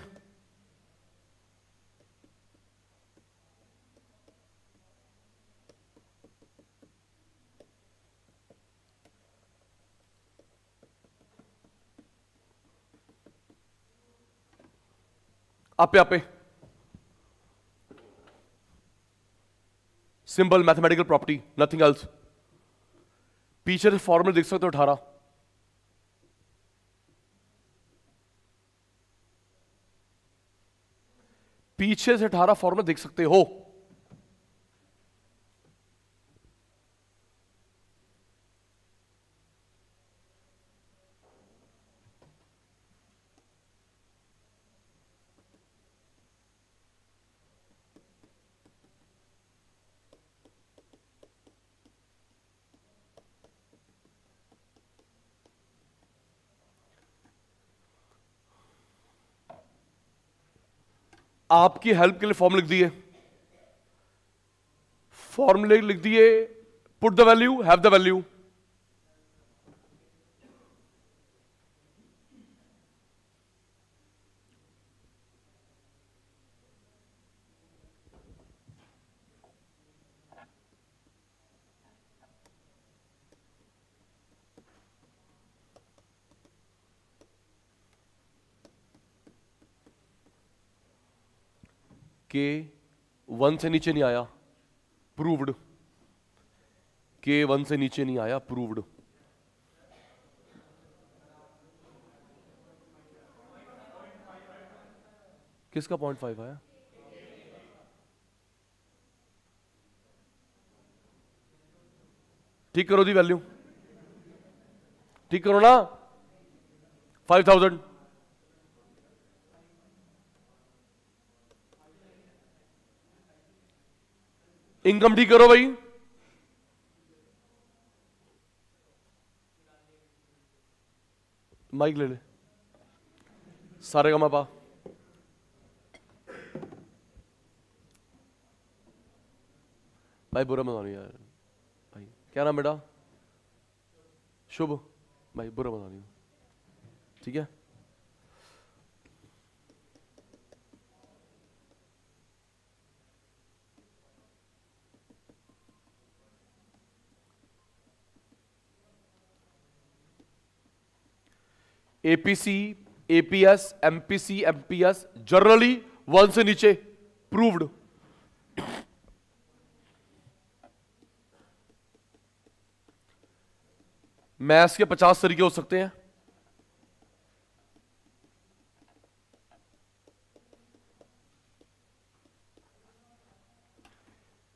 आपे आपे simple mathematical property, nothing else. पीछे से फॉर्मूला देख सकते हो 18। पीछे से 18 फॉर्मूला देख सकते हो। आपकी हेल्प के लिए फॉर्म लिख दिए, फॉर्मूले लिख दिए। Put the value, have the value. के 1 से नीचे नहीं आया, प्रूव्ड। के 1 से नीचे नहीं आया, प्रूव्ड। किसका 0.5 आया? ठीक करो दी वैल्यू, ठीक करो ना। 5000 इनकम ठीक करो भाई। माइक ले ले। सारे का मापा। भाई बुरा मत मानो यार। भाई क्या नाम बेटा? शुभ। भाई बुरा मत मानियो, ठीक है? APC, APS, MPC, MPS generally 1 से नीचे प्रूव्ड। मैथ्स के 50 तरीके हो सकते हैं।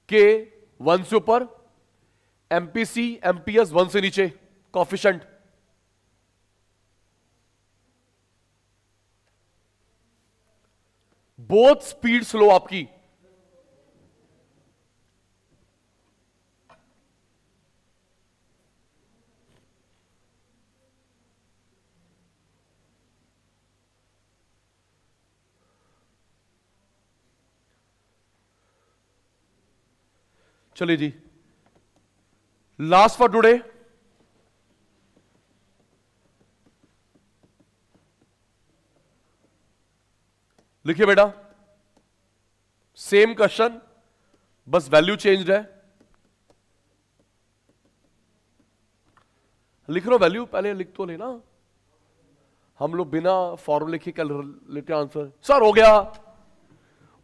के 1 से ऊपर, एमपीसी एमपीएस 1 से नीचे कॉफिशेंट। बोथ स्पीड स्लो आपकी। चलिए जी, लास्ट फॉर टुडे। लिखिए बेटा, सेम क्वेश्चन, बस वैल्यू चेंज है। लिख लो वैल्यू, पहले लिख तो लेना। हम लोग बिना फॉर्मूले के कर लेते आंसर। सर हो गया,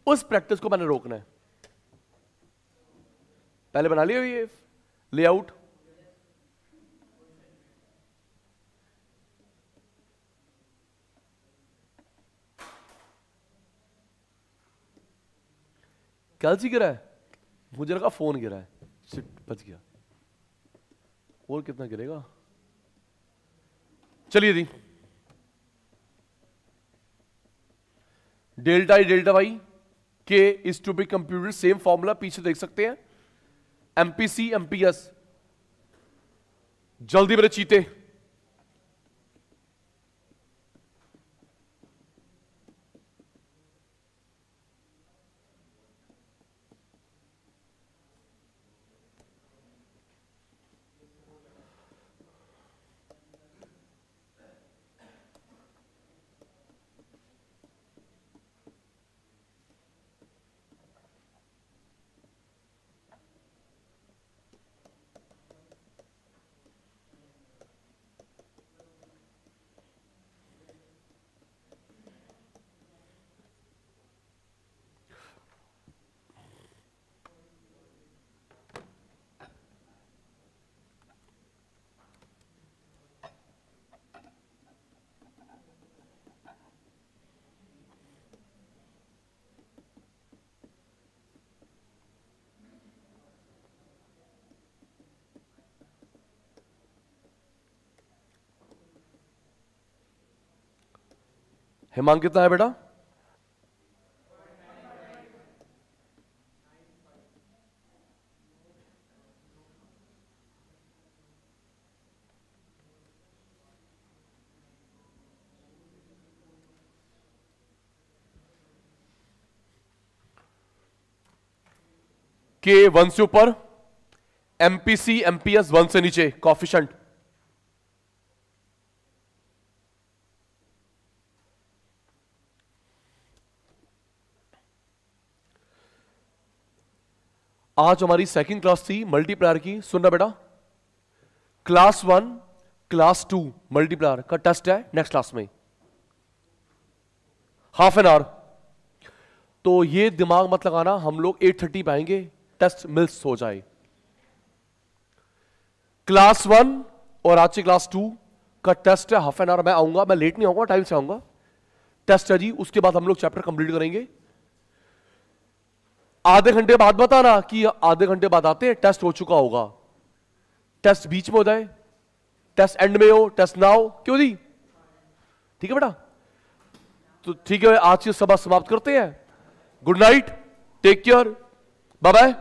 उस प्रैक्टिस को मैंने रोकना है। पहले बना लिया ये लेआउट। कैलसी गिरा है, मुझे लगा फोन गिरा है। शिट, बच गया। और कितना गिरेगा? चलिए जी, डेल्टा ई डेल्टा वाई के is to be computed, same formula पीछे देख सकते हैं। एमपीसी एमपीएस, जल्दी मेरे चीते। हिमांक कितना है बेटा? के 1 से ऊपर, एमपीसी एमपीएस 1 से नीचे कॉफिशेंट। आज हमारी सेकंड क्लास थी मल्टीप्लायर की। सुनना बेटा, क्लास 1 क्लास 2 मल्टीप्लायर का टेस्ट है नेक्स्ट क्लास में, हाफ एन आवर। तो ये दिमाग मत लगाना हम लोग 8:30 पे आएंगे, टेस्ट मिस हो जाए। क्लास 1 और आज की क्लास 2 का टेस्ट है हाफ एन आवर। मैं आऊंगा, मैं लेट नहीं आऊंगा, टाइम से आऊंगा। टेस्ट है जी, उसके बाद हम लोग चैप्टर कंप्लीट करेंगे। आधे घंटे बाद बताना कि आधे घंटे बाद आते हैं, टेस्ट हो चुका होगा। टेस्ट बीच में हो जाए, टेस्ट एंड में हो, टेस्ट ना हो, क्यों जी? ठीक है बेटा, तो ठीक है, आज की सभा समाप्त करते हैं। Good night, take care, bye bye.